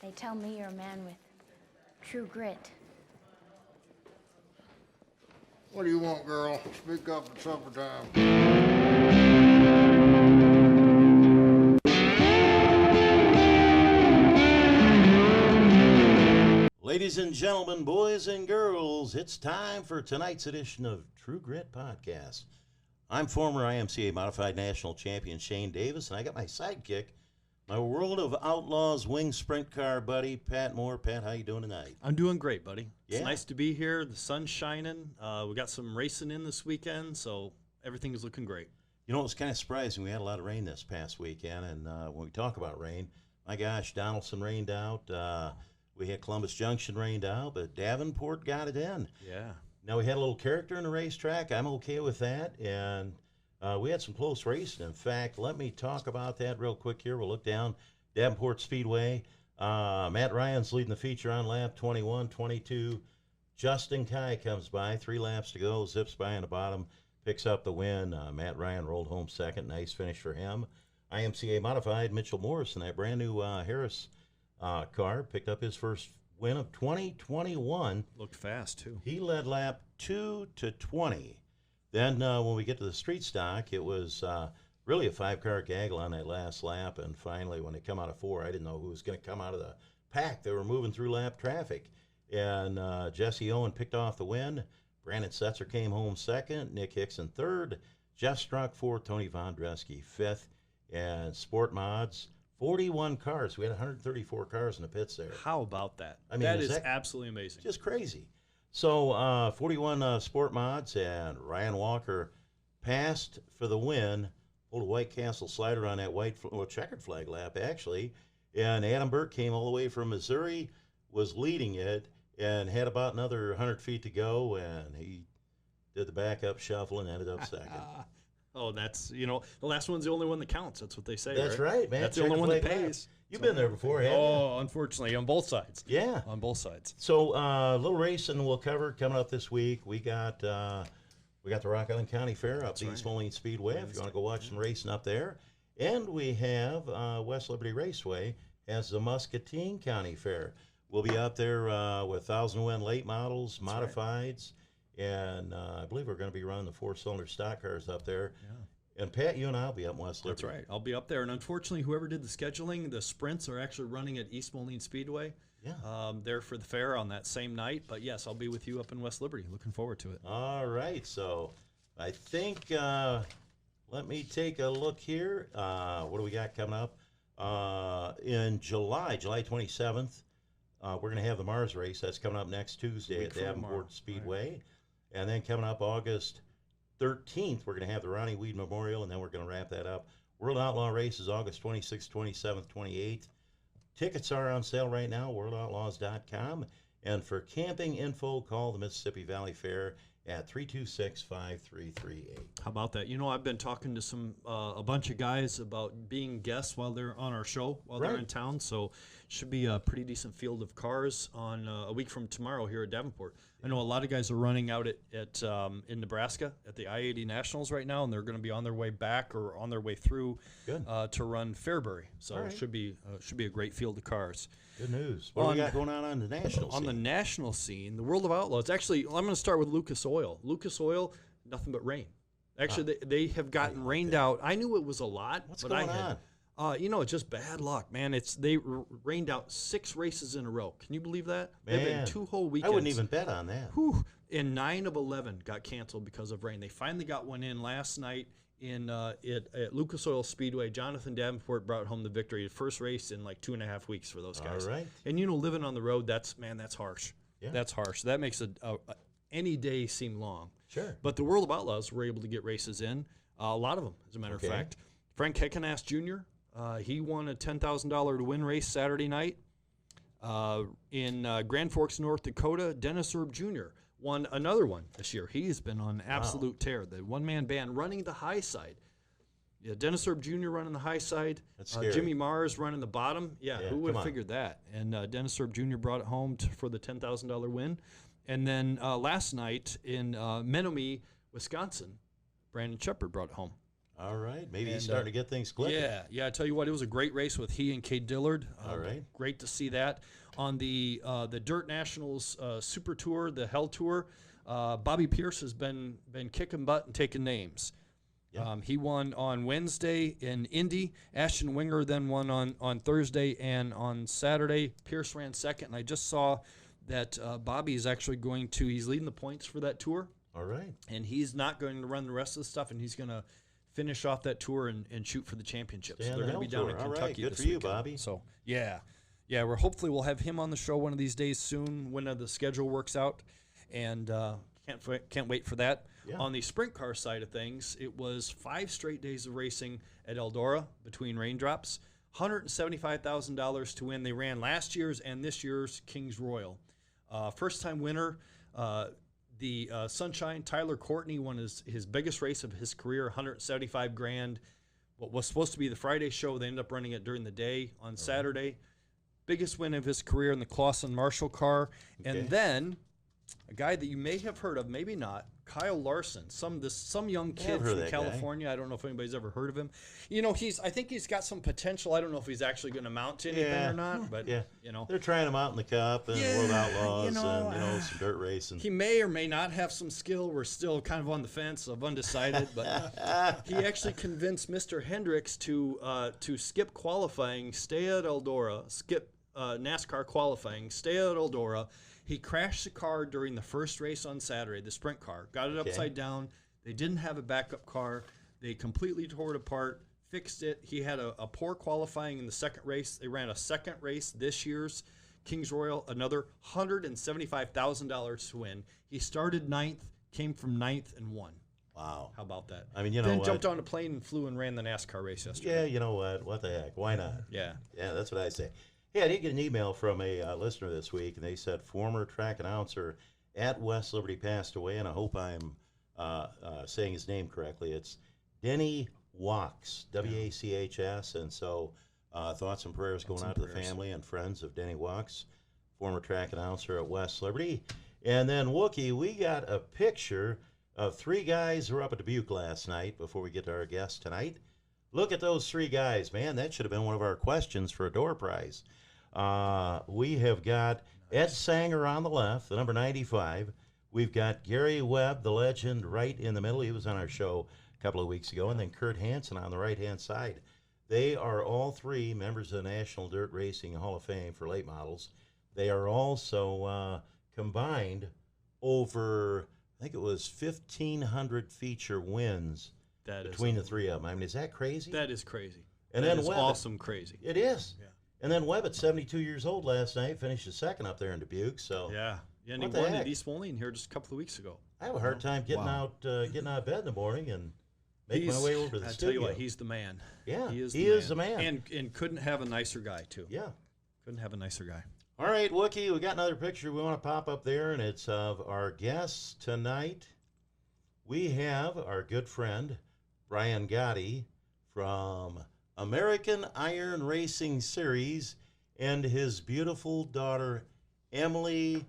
They tell me you're a man with true grit. What do you want, girl? Speak up at supper time. Ladies and gentlemen, boys and girls, it's time for tonight's edition of True Grit Podcast. I'm former IMCA Modified National Champion Shane Davis, and I got my sidekick, my World of Outlaws wing sprint car buddy, Pat Moore. Pat, how you doing tonight? I'm doing great, buddy. Yeah. It's nice to be here. The sun's shining. We got some racing in this weekend, so everything is looking great. You know, it was kind of surprising. We had a lot of rain this past weekend, and when we talk about rain, my gosh, Donaldson rained out. We had Columbus Junction rained out, but Davenport got it in. Yeah. Now, we had a little character in the racetrack. I'm okay with that, and we had some close racing. In fact, let me talk about that real quick here. We'll look down Davenport Speedway. Matt Ryan's leading the feature on lap 21, 22. Justin Kai comes by, 3 laps to go, zips by on the bottom, picks up the win. Matt Ryan rolled home second. Nice finish for him. IMCA Modified, Mitchell Morris in that brand new Heiress car picked up his first win of 2021. Looked fast, too. He led lap 2 to 20. Then when we get to the street stock, it was really a 5-car gaggle on that last lap. And finally, when they come out of 4, I didn't know who was going to come out of the pack. They were moving through lap traffic. And Jesse Owen picked off the win. Brandon Setzer came home second. Nick Hickson third. Jeff Struck fourth. Tony Vondreski fifth. And Sport Mods, 41 cars. We had 134 cars in the pits there. How about that? I mean, that is absolutely amazing. Just crazy. So 41 Sport Mods, and Ryan Walker passed for the win. Pulled a White Castle slider on that checkered flag lap, actually. And Adam Burke came all the way from Missouri, was leading it, and had about another 100 feet to go, and he did the backup shuffle and ended up second. Oh, that's, the last one's the only one that counts. That's what they say, That's right, man. That's the only one that pays. You've been there before, haven't you? Oh, unfortunately, on both sides. Yeah. On both sides. So a little racing we'll cover coming up this week. We got the Rock Island County Fair up the East Moline Speedway, if you want to go watch some racing up there. And we have West Liberty Raceway has the Muscatine County Fair. We'll be up there with 1001 late models, modifieds. And I believe we're going to be running the 4-cylinder stock cars up there. Yeah. And Pat, you and I will be up in West Liberty. That's right. I'll be up there. And unfortunately, whoever did the scheduling, the sprints are actually running at East Moline Speedway. Yeah. There for the fair on that same night. But yes, I'll be with you up in West Liberty. Looking forward to it. All right. So I think let me take a look here. What do we got coming up? In July 27th, we're going to have the Mars race. That's coming up next Tuesday at Davenport Speedway. Right. And then coming up August 13th, we're going to have the Ronnie Weed Memorial, and then we're going to wrap that up. World Outlaw races August 26th, 27th, 28th. Tickets are on sale right now, worldoutlaws.com. And for camping info, call the Mississippi Valley Fair at 326-5338. How about that? I've been talking to a bunch of guys about being guests while they're on our show, while they're in town. So should be a pretty decent field of cars on a week from tomorrow here at Davenport. I know a lot of guys are running out in Nebraska at the I-80 Nationals right now, and they're going to be on their way back or on their way through to run Fairbury. So it should be a great field of cars. Good news. What do we got going on the national scene? On the national scene, the World of Outlaws. Actually, I'm going to start with Lucas Oil. Lucas Oil, nothing but rain. Actually, they have gotten rained out. I knew it was a lot. What's going on? It's just bad luck, man. They rained out 6 races in a row. Can you believe that? Man, they've been 2 whole weekends. I wouldn't even bet on that. Whew. And 9 of 11 got canceled because of rain. They finally got one in last night at Lucas Oil Speedway. Jonathan Davenport brought home the victory. The first race in like 2.5 weeks for those guys. All right. And living on the road, that's harsh. Yeah. That's harsh. That makes any day seem long. Sure. But the World of Outlaws were able to get races in. A lot of them, as a matter of fact. Frank Heckenass Jr., he won a $10,000 to win race Saturday night. In Grand Forks, North Dakota, Dennis Erb Jr. won another one this year. He's been on an absolute tear. The one-man band running the high side. Yeah, Dennis Erb Jr. running the high side. That's scary. Jimmy Mars running the bottom. Yeah, who would have figured that? And Dennis Erb Jr. brought it home for the $10,000 win. And then last night in Menominee, Wisconsin, Brandon Shepard brought it home. All right. Maybe he's And, starting to get things clicking. Yeah. I tell you what, it was a great race with he and Cade Dillard. All right. Great to see that. On the Dirt Nationals Super Tour, the Hell Tour, Bobby Pierce has been kicking butt and taking names. Yeah. He won on Wednesday in Indy. Ashton Winger then won on Thursday, and on Saturday, Pierce ran second. And I just saw that Bobby is actually he's leading the points for that tour. All right. And he's not going to run the rest of the stuff, and he's going to finish off that tour and shoot for the championship. Stay So on they're the going to be Hell down in Tour. All right, Kentucky good this for you, weekend. Bobby. So, yeah, hopefully we'll have him on the show one of these days soon when the schedule works out, and can't wait for that. Yeah. On the sprint car side of things, it was 5 straight days of racing at Eldora between raindrops, $175,000 to win. They ran last year's and this year's Kings Royal. First-time winner, the Sunshine, Tyler Courtney, won his biggest race of his career, $175,000. What was supposed to be the Friday show, they ended up running it during the day on Saturday. Biggest win of his career in the Clausen Marshall car. Okay. And then a guy that you may have heard of, maybe not, Kyle Larson, some young kid heard of from that California. I don't know if anybody's ever heard of him. You know, I think he's got some potential. I don't know if he's actually going to mount to anything or not, but you know, they're trying him out in the Cup and World Outlaws you know, and some dirt racing. he may or may not have some skill. We're still kind of on the fence of undecided, but he actually convinced Mr. Hendricks to skip qualifying, stay at Eldora, skip NASCAR qualifying, stay at Eldora. He crashed the car during the first race on Saturday, the sprint car, got it upside down. They didn't have a backup car. They completely tore it apart, fixed it. He had a poor qualifying in the second race. They ran a second race this year's Kings Royal, another $175,000 to win. He started 9th, came from 9th, and won. Wow. How about that? I mean, you know then what? jumped on a plane and flew and ran the NASCAR race yesterday. Yeah, you know what? What the heck? Why not? Yeah. Yeah, that's what I say. Hey, I did get an email from a listener this week, and they said former track announcer at West Liberty passed away, and I hope I'm saying his name correctly. It's Denny Wachs, W-A-C-H-S, and so thoughts and prayers going out to the family and friends of Denny Wachs, former track announcer at West Liberty. And then, Wookie, we got a picture of 3 guys who were up at Dubuque last night before we get to our guest tonight. Look at those 3 guys, man. That should have been one of our questions for a door prize. We have got Ed Sanger on the left, the number 95. We've got Gary Webb, the legend, right in the middle. He was on our show a couple of weeks ago. And then Kurt Hansen on the right-hand side. They are all 3 members of the National Dirt Racing Hall of Fame for late models. They are also combined over, I think it was 1,500 feature wins between the 3 of them. I mean, is that crazy? That is crazy. And that then is Webb, awesome crazy. It is. Yeah. And then Webb at 72 years old last night finished the second up there in Dubuque. So Yeah, and he What the won heck? at East Moline here just a couple of weeks ago. I have a hard time getting out of bed in the morning and make my way over to the I studio. tell you what, he's the man. Yeah, he is the man. And couldn't have a nicer guy too. Yeah. Couldn't have a nicer guy. All right, Wookie, we got another picture we want to pop up there, and it's of our guests tonight. We have our good friend, Brian Gade, from American Iron Racing Series, and his beautiful daughter, Emily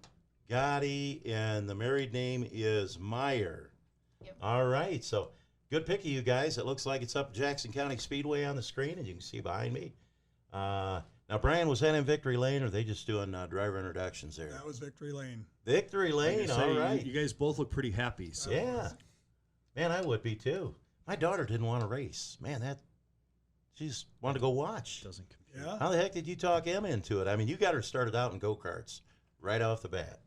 Gade, and the married name is Meyer. Yep. All right, so good pick of you guys. It looks like it's up Jackson County Speedway on the screen, and you can see behind me. Now, Brian, was that in Victory Lane, or are they just doing driver introductions there? That was Victory Lane. Victory Lane, all right. You guys both look pretty happy. So. Yeah. Man, I would be too. My daughter didn't want to race. Man, she just wanted to go watch. Doesn't compute. Yeah, How the heck did you talk Emma into it? I mean, you got her started out in go-karts right off the bat.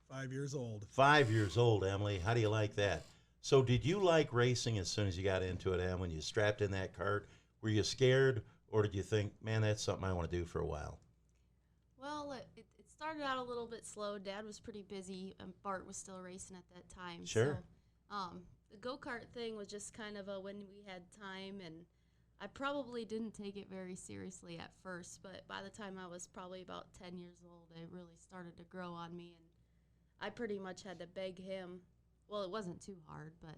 5 years old. 5 years old, Emily. How do you like that? So did you like racing as soon as you got into it, Em, when you strapped in that cart? Were you scared, or did you think, man, that's something I want to do for a while? Well, it started out a little bit slow. Dad was pretty busy, and Bart was still racing at that time. Sure. So, the go-kart thing was just kind of when we had time, and I probably didn't take it very seriously at first, but by the time I was probably about 10 years old, it really started to grow on me, and I pretty much had to beg him. Well, it wasn't too hard, but...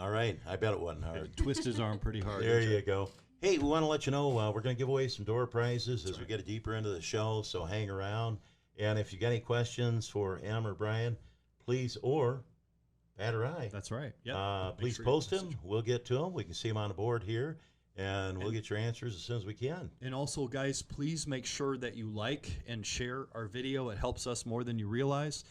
All right. I bet it wasn't hard. Twist his arm pretty hard. There you go. Hey, we want to let you know we're going to give away some door prizes as we get deeper into the show, so hang around. And if you got any questions for Em or Brian, please, or Batterai. That's right. Yeah. Make Please sure you post message him. We'll get to him. We can see him on the board here, and we'll get your answers as soon as we can. And also, guys, please make sure that you like and share our video. It helps us more than you realize.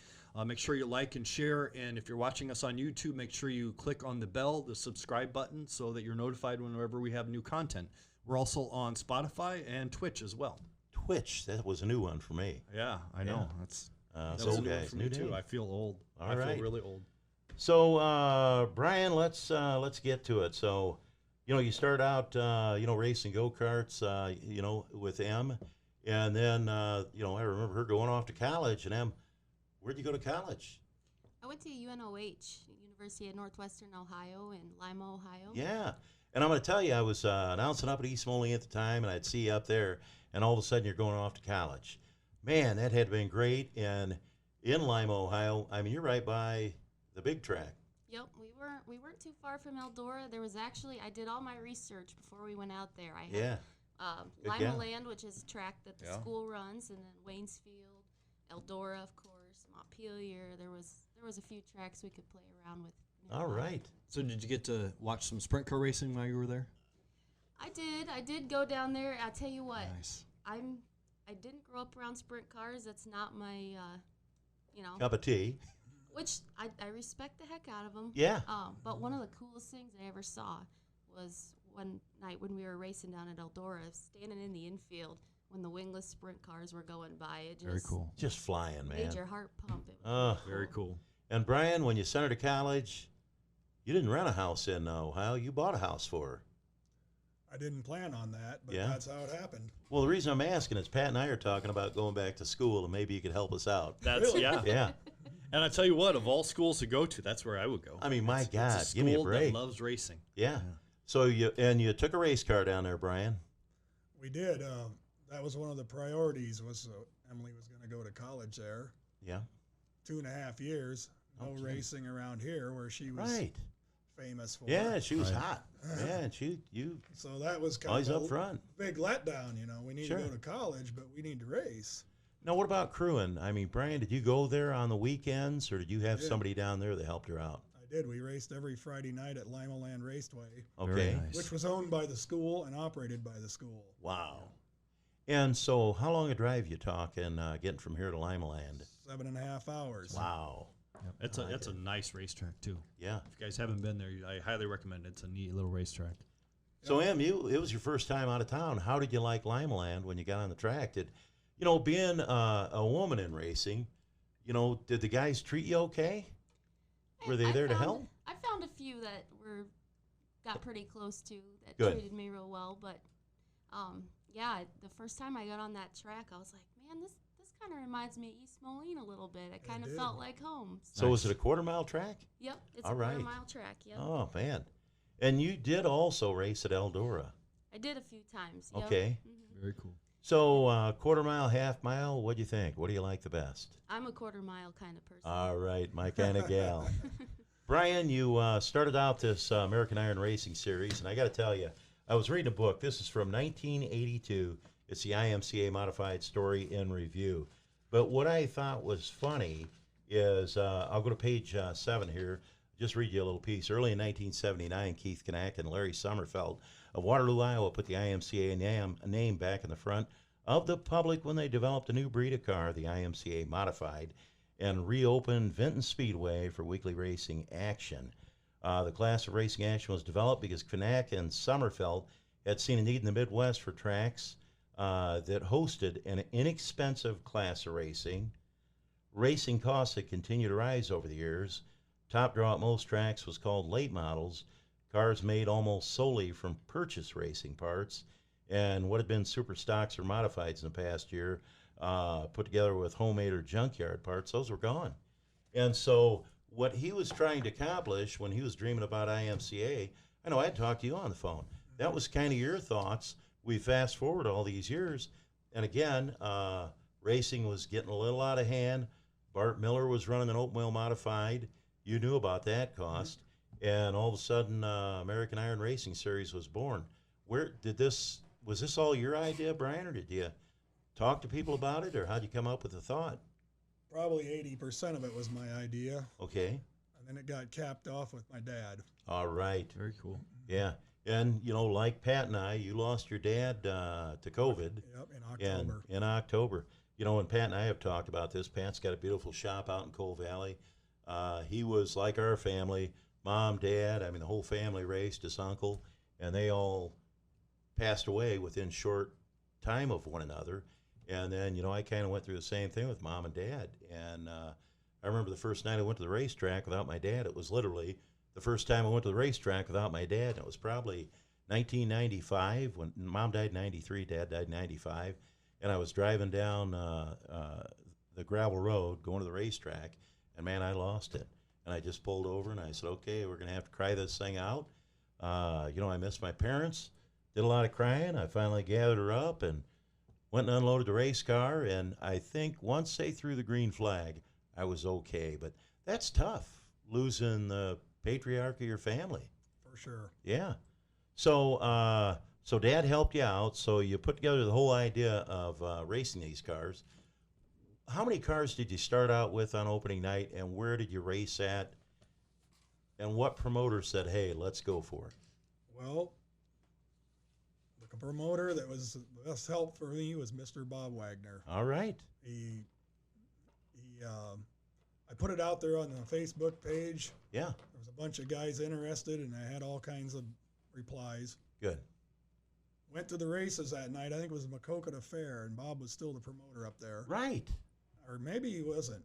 Make sure you like and share. And if you're watching us on YouTube, make sure you click on the bell, the subscribe button, so that you're notified whenever we have new content. We're also on Spotify and Twitch as well. Twitch, that was a new one for me. Yeah, I know. Yeah. That's So, that was a new one guys, for me new too. name. I feel old. All I right. feel really old. So, Brian, let's get to it. So, you started out, racing go-karts, with Em, and then, I remember her going off to college. And Em, where'd you go to college? I went to UNOH, University of Northwestern Ohio in Lima, Ohio. Yeah, and I'm going to tell you, I was announcing up at East Moline at the time, and I'd see you up there, and all of a sudden you're going off to college. Man, that had been great. And in Lima, Ohio, I mean, you're right by the big track. Yep, we weren't too far from Eldora. There was actually, I did all my research before we went out there. I had Good Lima gal. Land, which is a track that the school runs, and then Waynesfield, Eldora, of course, Montpelier. There was a few tracks we could play around with. All right. So did you get to watch some sprint car racing while you were there? I did go down there. I tell you what, Nice. I didn't grow up around sprint cars. That's not my, Cup of tea. which I respect the heck out of them. Yeah. But one of the coolest things I ever saw was one night when we were racing down at Eldora, standing in the infield when the wingless sprint cars were going by. It just Very cool. Just flying, man. made your heart pump. It was Very cool. And Brian, when you sent her to college, you didn't rent a house in Ohio. You bought a house for her. I didn't plan on that, but Yeah. that's how it happened. Well, the reason I'm asking is Pat and I are talking about going back to school, and maybe you could help us out. That's Yeah. And I tell you what, of all schools to go to, that's where I would go. I mean, my It's God, a give me a school break. that loves racing. Yeah. So you took a race car down there, Brian. We did. That was one of the priorities. Was Emily was going to go to college there. Yeah. 2.5 years. No Okay. racing around here, where she was Right. famous for. Yeah, she was Right. hot. Yeah, and you So that was kind always of up front. big letdown. We need Sure. to go to college, but we need to race. Now, what about crewing? I mean, Brian, did you go there on the weekends, or did you have did. somebody down there that helped her out? I did. We raced every Friday night at Lima Land Raceway, Okay. Very nice. which was owned by the school and operated by the school. Wow. And so, how long a drive you talking getting from here to Lima Land? 7.5 hours. Wow. Yep. It's a nice racetrack too. Yeah. If you guys haven't been there, I highly recommend it. It's a neat little racetrack. So, Em, it was your first time out of town. How did you like Lima Land when you got on the track? Did being a woman in racing, did the guys treat you okay? Were they there to help? I found a few that got pretty close to that Good. treated me real well, but the first time I got on that track, I was like, man, this kind of reminds me of East Moline a little bit. I kind of did. felt like home. So, was Nice. it a quarter-mile track? Yep, it's All a right. quarter-mile track. Yep, Oh, man. And you did also race at Eldora. I did a few times. Yep. Okay. Mhm. Very cool. So, quarter mile, half mile, what do you think? What do you like the best? I'm a quarter-mile kind of person. All right, my kind of gal. Brian, you started out this American Iron Racing Series, and I got to tell you, I was reading a book. This is from 1982. It's the IMCA Modified Story in Review. But what I thought was funny is, I'll go to page 7 here, just read you a little piece. Early in 1979, Keith Knack and Larry Sommerfeld of Waterloo, Iowa, put the IMCA name back in the front of the public when they developed a new breed of car, the IMCA Modified, and reopened Vinton Speedway for weekly racing action. The class of racing action was developed because Knack and Sommerfeld had seen a need in the Midwest for tracks that hosted an inexpensive class of racing. Racing costs had continued to rise over the years. Top draw at most tracks was called late models, cars made almost solely from purchase racing parts, and what had been super stocks or modifieds in the past year, put together with homemade or junkyard parts, those were gone. And so what he was trying to accomplish when he was dreaming about IMCA, I know I had talked to you on the phone. That was kind of your thoughts. We fast forward all these years, and again, racing was getting a little out of hand. Bart Miller was running an open wheel modified. You knew about that cost, and all of a sudden, American Iron Racing Series was born. Was this all your idea, Brian, or did you talk to people about it, or how'd you come up with the thought? Probably 80% of it was my idea. Okay. And then it got capped off with my dad. All right. Very cool. Yeah. And, like Pat and I, you lost your dad to COVID. Yep, in October. In October. And Pat and I have talked about this. Pat's got a beautiful shop out in Coal Valley. He was like our family, mom, dad, the whole family raced, his uncle, and they all passed away within short time of one another. And then, I kind of went through the same thing with mom and dad. And I remember the first night I went to the racetrack without my dad. It was literally the first time I went to the racetrack without my dad. And it was probably 1995 when mom died in 93, dad died in 95. And I was driving down the gravel road going to the racetrack, and man, I lost it. And I just pulled over and I said, okay, we're going to have to cry this thing out. I missed my parents, did a lot of crying. I finally gathered her up and went and unloaded the race car. And I think once they threw the green flag, I was okay. But that's tough, losing the patriarch of your family. For sure. Yeah. So, so Dad helped you out. So you put together the whole idea of racing these cars. How many cars did you start out with on opening night, and where did you race at? And what promoter said, hey, let's go for it? Well, the promoter that was the best help for me was Mr. Bob Wagner. All right. I put it out there on the Facebook page. Yeah. There was a bunch of guys interested, and I had all kinds of replies. Good. Went to the races that night. I think it was Makokata Fair, and Bob was still the promoter up there. Right. Or maybe he wasn't.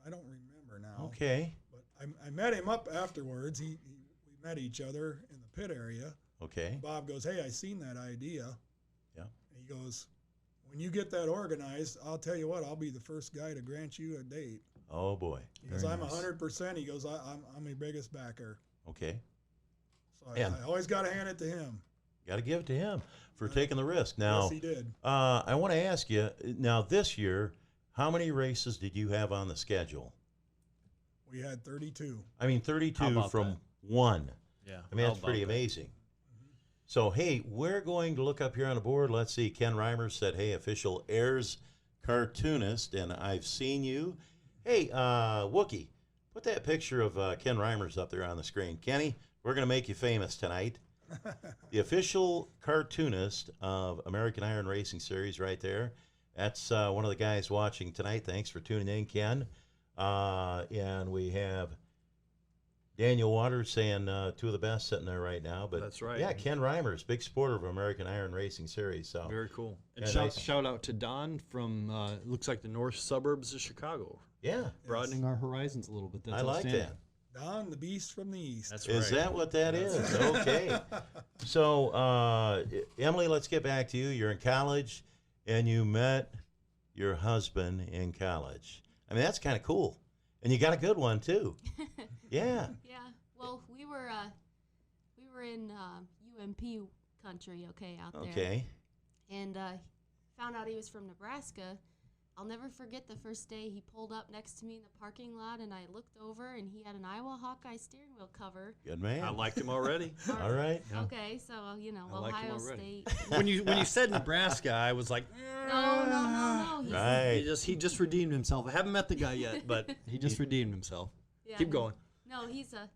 I don't remember now. Okay. But I met him up afterwards. We met each other in the pit area. Okay. Bob goes, hey, I seen that idea. Yeah. And he goes, when you get that organized, I'll tell you what, I'll be the first guy to grant you a date. Oh, boy. Because Very I'm nice. 100%. He goes, I'm your biggest backer. Okay. So And- I always got to hand it to him. Got to give it to him for taking the risk. Now, Yes, he did. I want to ask you, now this year, how many races did you have on the schedule? We had 32. 32 How about from that? one. Yeah. That's pretty amazing. So, hey, we're going to look up here on the board. Let's see. Ken Reimer said, hey, official Heiress cartoonist, and I've seen you. Hey, Wookie, put that picture of Ken Reimers up there on the screen. Kenny, we're going to make you famous tonight. The official cartoonist of American Iron Racing Series right there. That's one of the guys watching tonight. Thanks for tuning in, Ken. And we have Daniel Waters saying two of the best sitting there right now. But That's right. Yeah, Ken Reimers, big supporter of American Iron Racing Series. So Very cool. And Yeah, shout, nice. shout out to Don from looks like the north suburbs of Chicago, yeah, broadening our horizons a little bit. That's I like outstanding. that. Don, the beast from the east. That's Is right. that what that is? Okay. So, Emily, let's get back to you. You're in college, and you met your husband in college. That's kind of cool. And you got a good one, too. Yeah. Yeah. Well, we were in UMP country, out there. Okay. And found out he was from Nebraska. I'll never forget the first day he pulled up next to me in the parking lot, and I looked over, and he had an Iowa Hawkeye steering wheel cover. Good man. I liked him already. All right. Yeah. Okay, so I liked him Ohio already. State. when you said Nebraska, I was like, No. Right. he just redeemed himself. I haven't met the guy yet, but he just redeemed himself. Yeah, Keep going. No, he's a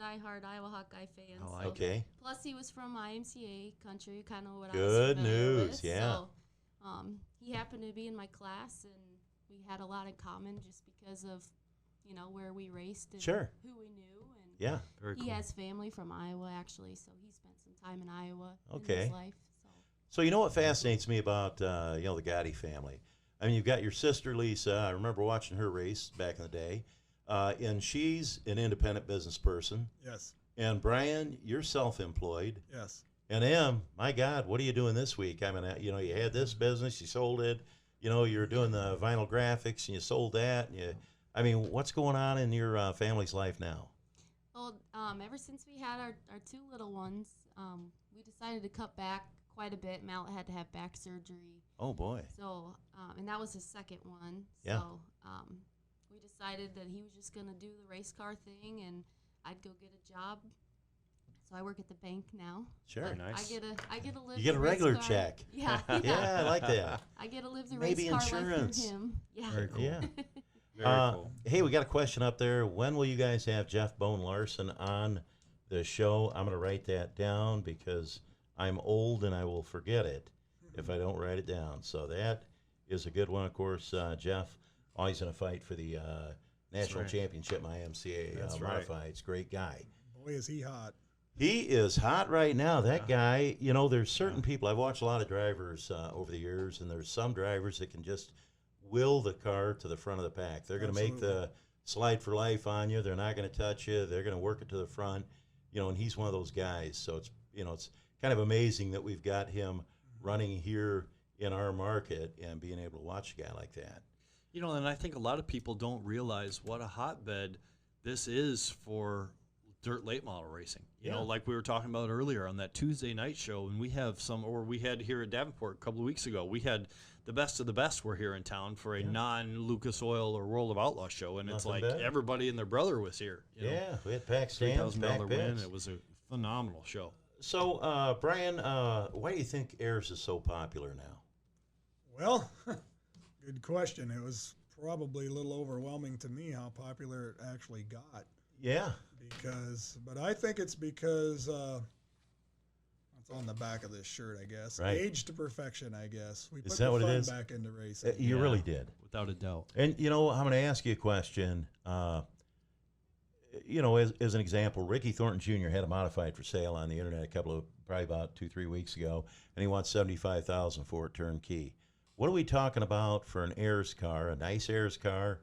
diehard Iowa Hawkeye fan. I like so. Okay. Plus, he was from IMCA country, kind of what I Good was familiar news, with. yeah. So, he happened to be in my class, and we had a lot in common just because of, where we raced and Sure. who we knew. And Yeah. Very cool. he has family from Iowa, actually, so he spent some time in Iowa in Okay. his life. So you know what fascinates me about the Gade family? You've got your sister Lisa. I remember watching her race back in the day, and she's an independent business person. Yes. And Brian, you're self-employed. Yes. And Em, my God, what are you doing this week? You had this business, you sold it. You're doing the vinyl graphics, and you sold that. And what's going on in your family's life now? Well, ever since we had our two little ones, we decided to cut back quite a bit. Mallet had to have back surgery. Oh boy. So, and that was his second one. Yeah. So, we decided that he was just going to do the race car thing, and I'd go get a job. So I work at the bank now. Sure. But Nice. I get to live. You get the a race regular car. check. Yeah. Yeah, I like that. I get to live the Maybe race car life insurance. through him. Yeah. Very cool. Yeah. Very cool. Hey, we got a question up there. When will you guys have Jeff Bone Larson on the show? I'm going to write that down because I'm old and I will forget it if I don't write it down. So that is a good one. Of course, Jeff, always in a fight for the national championship, my MCA modifieds. Great guy. Boy, is he hot. He is hot right now. That guy, you know, there's certain people. I've watched a lot of drivers over the years, and there's some drivers that can just will the car to the front of the pack. They're going to make the slide for life on you. They're not going to touch you. They're going to work it to the front, you know, and he's one of those guys. So it's, you know, it's kind of amazing that we've got him running here in our market and being able to watch a guy like that. You know, and I think a lot of people don't realize what a hotbed this is for dirt late model racing. You know, like we were talking about earlier on that Tuesday night show, and we have some, or we had here at Davenport a couple of weeks ago, we had the best of the best were here in town for a non-Lucas Oil or World of Outlaw show, and it's like everybody and their brother was here. You know? We had pack stands, pack $3,000 win. It was a phenomenal show. So, Brian, why do you think Heiress is so popular now? Well, good question. It was probably a little overwhelming to me how popular it actually got. Yeah. But I think it's because it's on the back of this shirt, I guess. Right. Age to perfection, I guess. We Is put that the what it fun is? back into racing. You really did. Without a doubt. And, you know, I'm going to ask you a question. You know, as an example, Ricky Thornton Jr. had a modified for sale on the internet probably about 2-3 weeks ago, and he wants $75,000 for it turnkey. What are we talking about for an Heiress car, a nice Heiress car,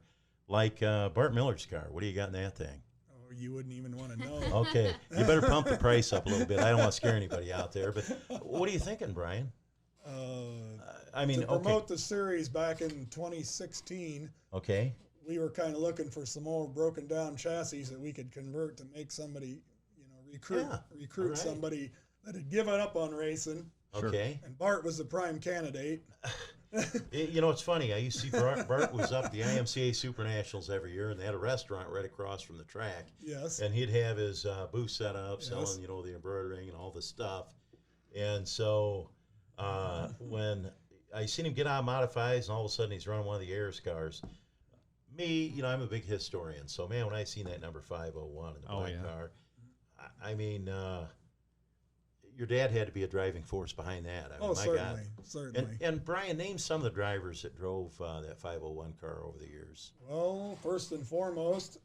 like Bart Miller's car? What do you got in that thing? Oh, you wouldn't even want to know. Okay, you better pump the price up a little bit. I don't want to scare anybody out there, but what are you thinking, Brian? I mean, to promote the series back in 2016, okay, we were kind of looking for some more broken down chassis that we could convert to make somebody, you know, recruit right. somebody that had given up on racing. okay. And Bart was the prime candidate. You know, it's funny. I used to see Bart was up the IMCA Super Nationals every year, and they had a restaurant right across from the track. Yes. And he'd have his booth set up, selling, you know, the embroidering and all the stuff. And so when I seen him get out of modifieds, and all of a sudden he's running one of the Heiress cars. Me, you know, I'm a big historian, so man, when I seen that number 501 in the black car, I mean, your dad had to be a driving force behind that. I mean, my God. Certainly. And Brian, name some of the drivers that drove that 501 car over the years. Well, first and foremost,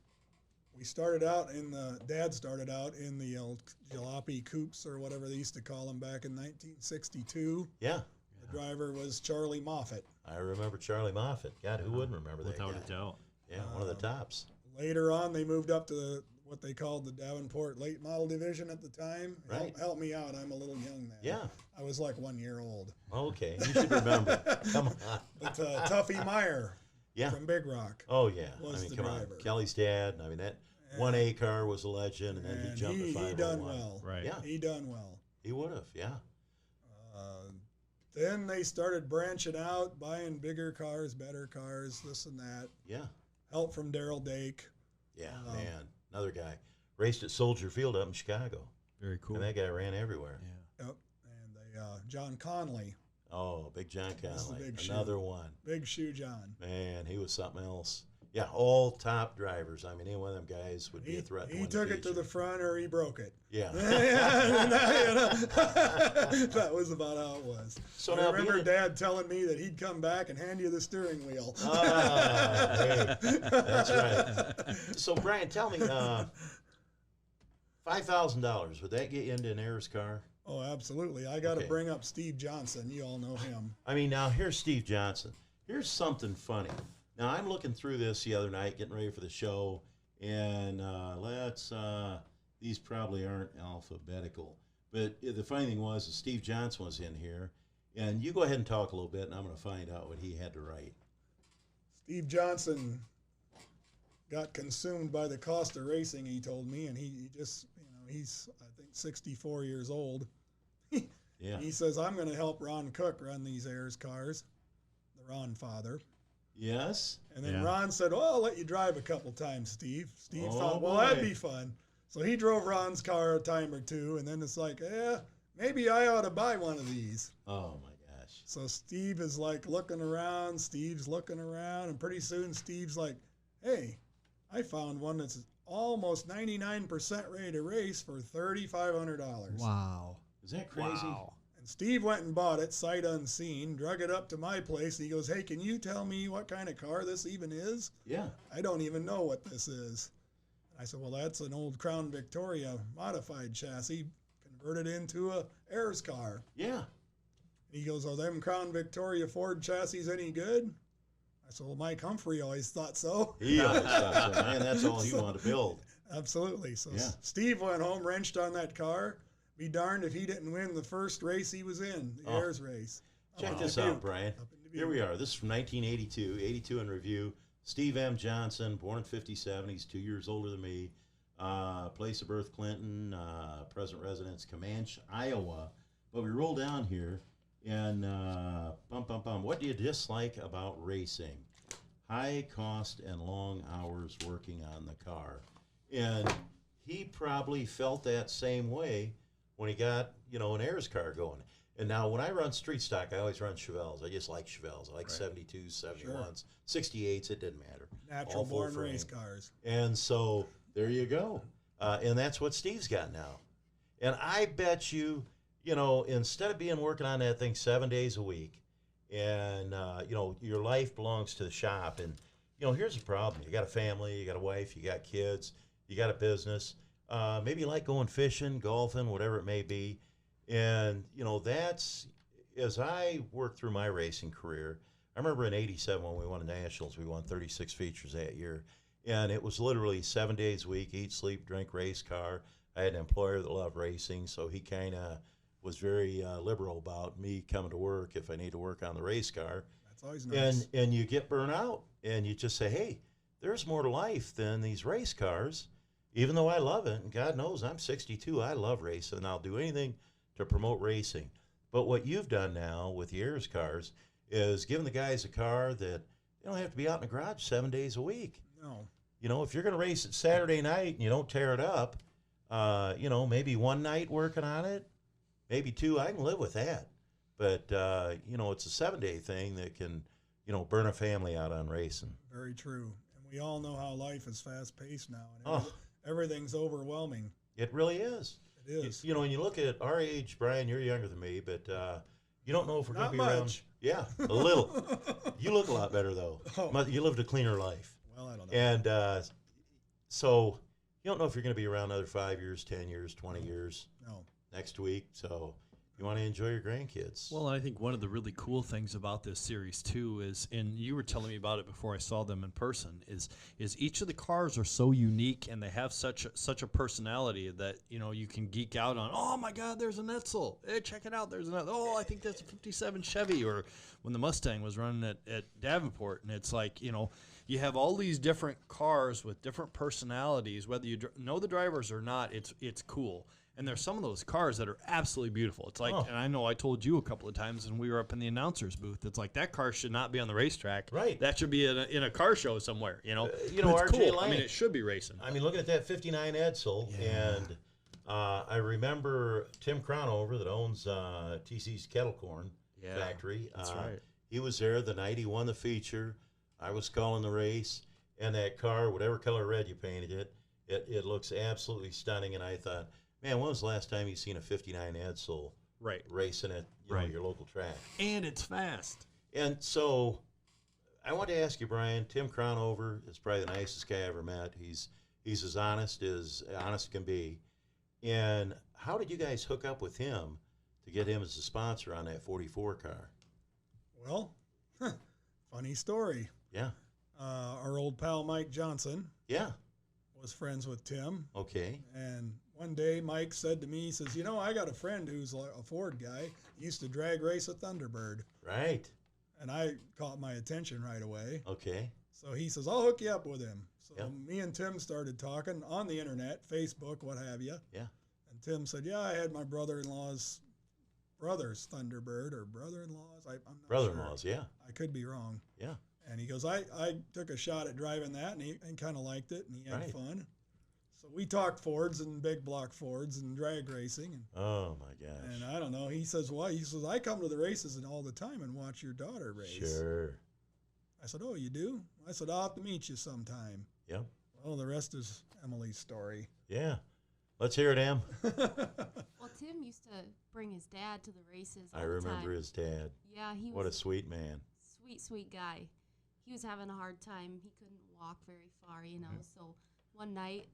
Dad started out in the old jalopy coupes, or whatever they used to call them back in 1962. Yeah. The driver was Charlie Moffett. I remember Charlie Moffett. God, who wouldn't remember that guy? Without a doubt. Yeah, one of the tops. Later on, they moved up to what they called the Davenport late model division at the time. Right. Help me out. I'm a little young then. Yeah. I was like 1 year old. Okay, you should remember. Come on. But Tuffy Meyer Yeah. from Big Rock. Oh, yeah. was I mean, the come driver. on. Kelly's dad, I mean, that 1A car was a legend, and then he jumped to 501. He done well. Right. Yeah. He done well. He would have, yeah. Then they started branching out, buying bigger cars, better cars, this and that. Yeah. Help from Daryl Dake. Yeah, man. Another guy. Raced at Soldier Field up in Chicago. Very cool. And that guy ran everywhere. Yeah. Yep. And they, John Conley. Oh, Big John That's the Conley. big shoe. Another one. Big Shoe John. Man, he was something else. Yeah, all top drivers. I mean, any one of them guys would be a threat to He win took the it to feature. the front or he broke it. Yeah. That was about how it was. So I now remember being- Dad telling me that he'd come back and hand you the steering wheel. Ah, hey, that's right. So, Brian, tell me, $5,000, would that get you into an Heiress car? Oh, absolutely. I got to Okay. bring up Steve Johnson. You all know him. I mean, now here's Steve Johnson. Here's something funny. Now, I'm looking through this the other night, getting ready for the show, and these probably aren't alphabetical. But the funny thing was that Steve Johnson was in here, and you go ahead and talk a little bit, and I'm going to find out what he had to write. Steve Johnson got consumed by the cost of racing, he told me, and he just, he's, I think, 64 years old. Yeah. He says, I'm going to help Ron Cook run these Heiress cars, the Ron father. Yes? And then Yeah. Ron said, oh, I'll let you drive a couple times, Steve. Steve Oh, thought, well, boy. that'd be fun. So he drove Ron's car a time or two, and then it's like, maybe I ought to buy one of these. Oh, my gosh. So Steve is like looking around, Steve's looking around, and pretty soon Steve's like, hey, I found one that's almost 99% ready to race for $3,500. Wow. Is that crazy? Wow. And Steve went and bought it, sight unseen, drug it up to my place. And he goes, hey, can you tell me what kind of car this even is? Yeah. I don't even know what this is. And I said, well, that's an old Crown Victoria modified chassis converted into a Heiress car. Yeah. And he goes, oh, them Crown Victoria Ford chassis any good? I said, well, Mike Humphrey always thought so. He always thought so. Man, that's all he wanted to build. Absolutely. So Yeah. Steve went home, wrenched on that car. Be darned if he didn't win the first race he was in, the Heiress race. Check Up this in out, Dubuque. Brian. Up in Dubuque. Here we are. This is from 1982, 82 in review. Steve M. Johnson, born in 57. He's 2 years older than me. Place of birth, Clinton. Present residence, Comanche, Iowa. But we roll down here, and what do you dislike about racing? High cost and long hours working on the car. And he probably felt that same way when he got, an Heiress car going. And now when I run street stock, I always run Chevelles. I just like Chevelles. I like 72s, 71s, 68s. It didn't matter. Natural All full born frame. race cars. And so there you go. And that's what Steve's got now. And I bet you, instead of working on that thing 7 days a week, and, your life belongs to the shop. And, here's the problem. You got a family, you got a wife, you got kids, you got a business. Maybe you like going fishing, golfing, whatever it may be. And, that's, as I worked through my racing career, I remember in 87 when we won the Nationals, we won 36 features that year. And it was literally 7 days a week, eat, sleep, drink, race car. I had an employer that loved racing, so he kind of was very liberal about me coming to work if I need to work on the race car. That's always nice. And you get burnt out, and you just say, hey, there's more to life than these race cars, even though I love it. And God knows I'm 62. I love racing, and I'll do anything to promote racing. But what you've done now with the Heiress cars is giving the guys a car that they don't have to be out in the garage 7 days a week. No. If you're going to race it Saturday night and you don't tear it up, maybe one night working on it, maybe two, I can live with that. But, it's a 7 day thing that can, burn a family out on racing. Very true. And we all know how life is fast paced now. And everything's overwhelming. It really is. It is. When you look at our age, Brian, you're younger than me, but you don't know if we're going to be around. much. Yeah, a little. You look a lot better, though. Oh. You lived a cleaner life. Well, I don't know. And so you don't know if you're going to be around another 5 years, 10 years, 20 years No. next week. So you want to enjoy your grandkids. Well, I think one of the really cool things about this series too is, and you were telling me about it before I saw them in person, is each of the cars are so unique and they have such a personality that you can geek out on. Oh my God, there's an Edsel! Hey, check it out! There's another. Oh, I think that's a '57 Chevy. Or when the Mustang was running at Davenport, and it's like you have all these different cars with different personalities. Whether you know the drivers or not, it's cool. And there's some of those cars that are absolutely beautiful. It's like, and I know I told you a couple of times when we were up in the announcer's booth, it's like that car should not be on the racetrack. Right. That should be in a car show somewhere, But it's RJ cool. Lang. I mean, it should be racing. I mean, look at that 59 Edsel. Yeah. And I remember Tim Cronover that owns TC's Kettle Corn Factory. That's right. He was there the night he won the feature. I was calling the race. And that car, whatever color red you painted it looks absolutely stunning. And I thought, man, when was the last time you seen a 59 Edsel racing at your local track? And it's fast. And so I want to ask you, Brian, Tim Cronover is probably the nicest guy I ever met. He's as honest can be. And how did you guys hook up with him to get him as a sponsor on that 44 car? Well, funny story. Yeah. Our old pal Mike Johnson Yeah. was friends with Tim. Okay. And one day Mike said to me, he says, I got a friend who's a Ford guy. He used to drag race a Thunderbird. Right. And I caught my attention right away. Okay. So he says, I'll hook you up with him. So Yep. me and Tim started talking on the internet, Facebook, what have you. Yeah. And Tim said, yeah, I had my brother's Thunderbird or brother-in-law's. I'm not Brother-in-law's, sure. yeah. I could be wrong. Yeah. And he goes, I took a shot at driving that, and he kind of liked it, and he had Right. fun. So we talked Fords and big block Fords and drag racing. And, Oh, my gosh. and I don't know. He says, why? He says, I come to the races all the time and watch your daughter race. Sure. I said, oh, you do? I said, I'll have to meet you sometime. Yep. Well, the rest is Emily's story. Yeah. Let's hear it, Em. Well, Tim used to bring his dad to the races all I the remember time. his dad. Yeah, he What a was sweet man. sweet guy. He was having a hard time. He couldn't walk very far, you know. So one night,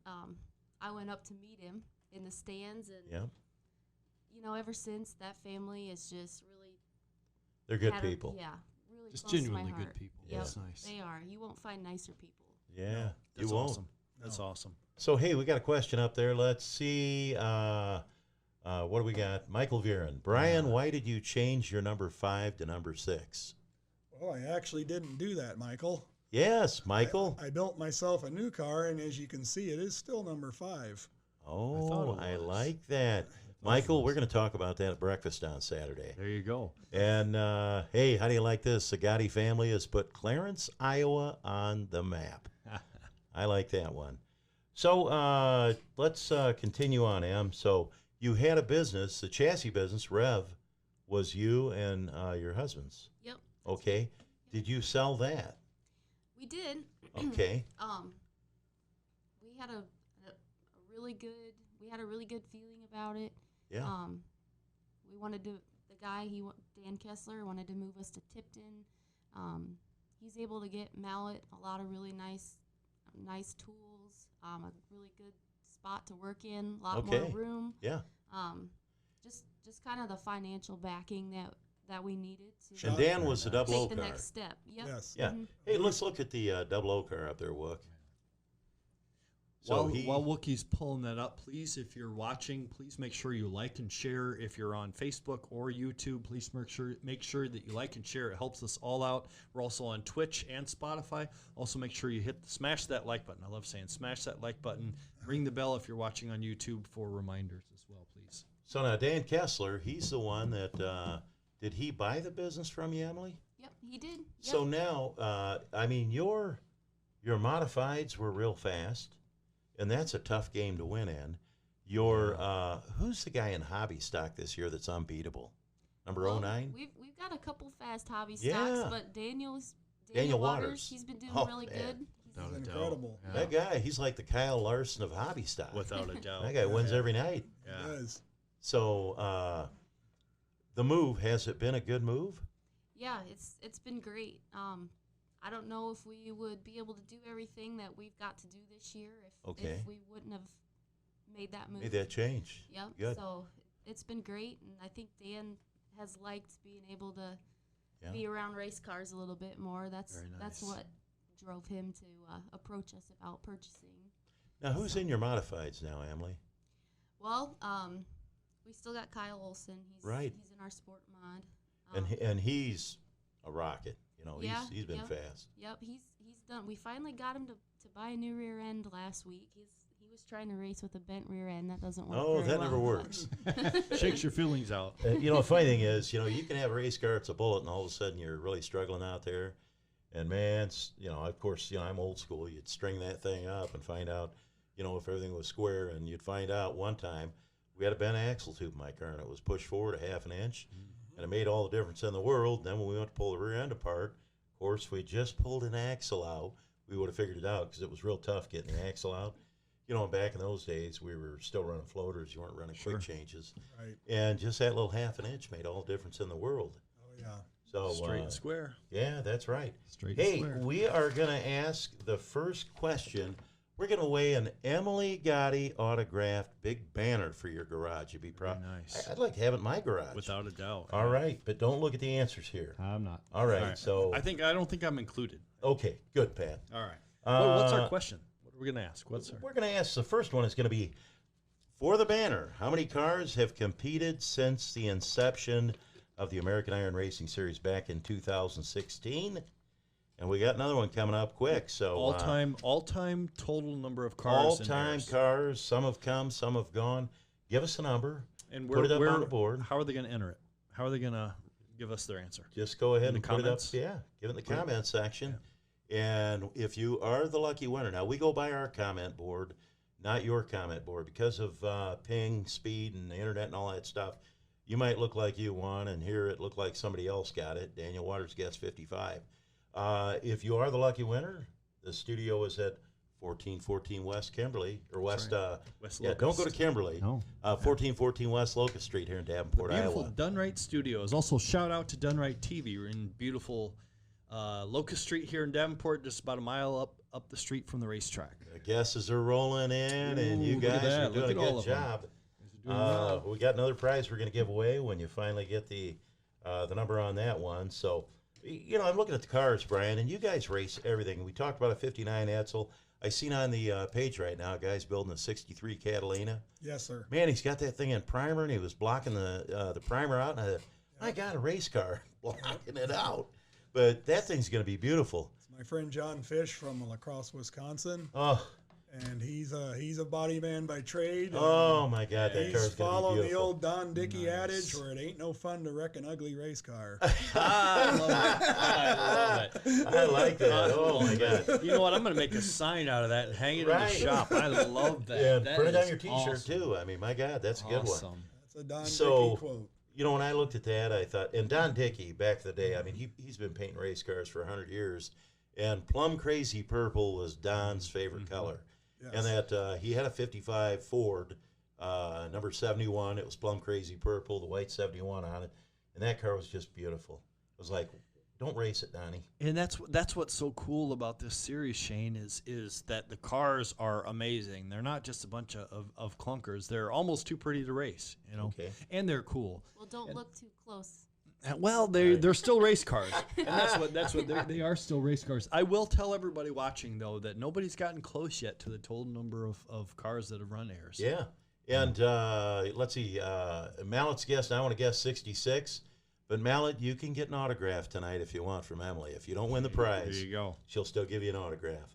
I went up to meet him in the stands, and Yep. you know, ever since that family is just really They're good had a- people. yeah, really Just close to my genuinely good heart. people. Yep, That's nice. they are. You won't find nicer people. Yeah. That's you won't. awesome. That's awesome. So, hey, we got a question up there. Let's see. What do we got? Michael Viren. Brian, why did you change your number 5 to number 6? Well, I actually didn't do that, Michael. Yes, Michael. I built myself a new car, and as you can see, it is still number 5. Oh, it I was. like that. Michael, we're going to talk about that at breakfast on Saturday. There you go. And, hey, how do you like this? The Gotti family has put Clarence, Iowa on the map. I like that one. So let's continue on, Em. So you had a business, the chassis business, Rev, was you and your husband's. Yep, Okay. Did you sell that? we did. Okay. We had a really good feeling about it. Yeah. We wanted to, Dan Kessler wanted to move us to Tipton. He's able to get Mallet a lot of really nice tools, a really good spot to work in, a lot more Okay. room. Yeah. Just kind of the financial backing that we needed to And Dan was the double O take the car. next step. Yep. Yes. Yeah. Mhm. Hey, let's look at the double O car up there, Wook. So While Wookie's pulling that up, please, if you're watching, please make sure you like and share. If you're on Facebook or YouTube, please make sure that you like and share. It helps us all out. We're also on Twitch and Spotify. Also, make sure you smash that like button. I love saying smash that like button. Ring the bell if you're watching on YouTube for reminders as well, please. So now Dan Kessler, he's the one that did he buy the business from you, Emily? Yep, he did. Yep. So now, I mean, your modifieds were real fast, and that's a tough game to win in. Who's the guy in hobby stock this year that's unbeatable? Number Well, 09? We've got a couple fast hobby Yeah. stocks, but Daniel Waters. he's been doing Oh, really man. good. Without a doubt. Incredible. Yeah. That guy, he's like the Kyle Larson of hobby stock. Without a doubt. That guy wins every night. Yeah. Yes. So the move, has it been a good move? Yeah, it's been great. I don't know if we would be able to do everything that we've got to do this year Okay. if we wouldn't have made that move. Made that change. Yep. Good. So it's been great, and I think Dan has liked being able to Yeah. be around race cars a little bit more. That's Very that's nice. what drove him to approach us about purchasing. Now, who's in your modifieds now, Emily? Well, we still got Kyle Olson. Right. He's in our sport mod. And he's a rocket. You know, Yeah, he's been yep. fast. Yep, he's done. We finally got him to buy a new rear end last week. He was trying to race with a bent rear end. That doesn't work. Oh, very that well, never but- works. Shakes your feelings out. You know, the funny thing is, you know, you can have a race car, it's a bullet, and all of a sudden you're really struggling out there. And man, you know, of course, you know, I'm old school. You'd string that thing up and find out, you know, if everything was square. And you'd find out one time we had a bent axle tube in my car, and it was pushed forward a half an inch, and it made all the difference in the world. Then when we went to pull the rear end apart, of course, if we just pulled an axle out, we would have figured it out because it was real tough getting the axle out. You know, back in those days, we were still running floaters. You weren't running quick changes. Right. And just that little half an inch made all the difference in the world. Oh, yeah. So Straight and square. yeah, that's right. Straight Hey, and square. we are going to ask the first question. We're going to weigh an Emily Gade autographed big banner for your garage. You'd be proud. Very nice. I'd like to have it in my garage. Without a doubt. All right, but don't look at the answers here. I'm not. All right, All right. so I don't think I'm included. okay, good, Pat. All right. What's our Uh, question? What are we gonna ask? What's our We're going to ask, the first one is going to be, for the banner, how many cars have competed since the inception of the American Iron Racing Series back in 2016? And we got another one coming up quick. So all time total number of cars? all in time Heiress? cars. Some have come, some have gone. Give us a number. And put it up on the board. How are they gonna enter it? How are they gonna give us their answer? Just go ahead In and the put comments? it up. Yeah, give it in the comment section. And if you are the lucky winner, now we go by our comment board, not your comment board, because of ping, speed, and the internet and all that stuff. You might look like you won, and here it looked like somebody else got it. Daniel Waters gets 55. If you are the lucky winner, the studio is at 1414 West Kimberly, or West, West yeah, don't go to Locust. Kimberly. No. 1414 West Locust Street here in Davenport, Beautiful Iowa. Dunright Studios. Also, shout out to Dunright TV. We're in beautiful Locust Street here in Davenport, just about a mile up the street from the racetrack. The guesses are rolling in, and you Ooh, look at guys are that. doing Look a at all good of them. job. Doing well. We got another prize we're going to give away when you finally get the number on that one. So, I'm looking at the cars, Brian, and you guys race everything. We talked about a 59 Edsel. I seen on the page right now, a guy's building a 63 Catalina. Yes, sir. Man, he's got that thing in primer, and he was blocking the primer out. And I thought, I got a race car blocking it out. But that thing's going to be beautiful. It's my friend John Fish from La Crosse, Wisconsin, Oh, and he's a body man by trade. and oh my God, that He's car's going to be following the beautiful. old Don Dickey Nice. adage where it ain't no fun to wreck an ugly race car. I love it. I love it. I like that. Oh my God. You know what? I'm going to make a sign out of that and hang it in the Right. shop. I love that. Yeah, That put it on is your T-shirt awesome. too. I mean, my God, that's a good one. Awesome. That's a Don So- Dickey quote. When I looked at that, I thought, and Don Dickey back in the day, I mean, he's been painting race cars for 100 years, and plum crazy purple was Don's favorite color. Yes. And that he had a 55 Ford, number 71. It was plum crazy purple, the white 71 on it, and that car was just beautiful. It was like, don't race it, Donnie. And that's what's so cool about this series, Shane, is that the cars are amazing. They're not just a bunch of clunkers. They're almost too pretty to race, Okay. and they're cool. Well, don't look too close. Well, they're still race cars, and that's what they are still race cars. I will tell everybody watching though that nobody's gotten close yet to the total number of cars that have run Heirs. Yeah. And let's see, Mallet's guessed, I want to guess 66. But Mallet, you can get an autograph tonight if you want from Emily. If you don't win the prize, There you go. she'll still give you an autograph.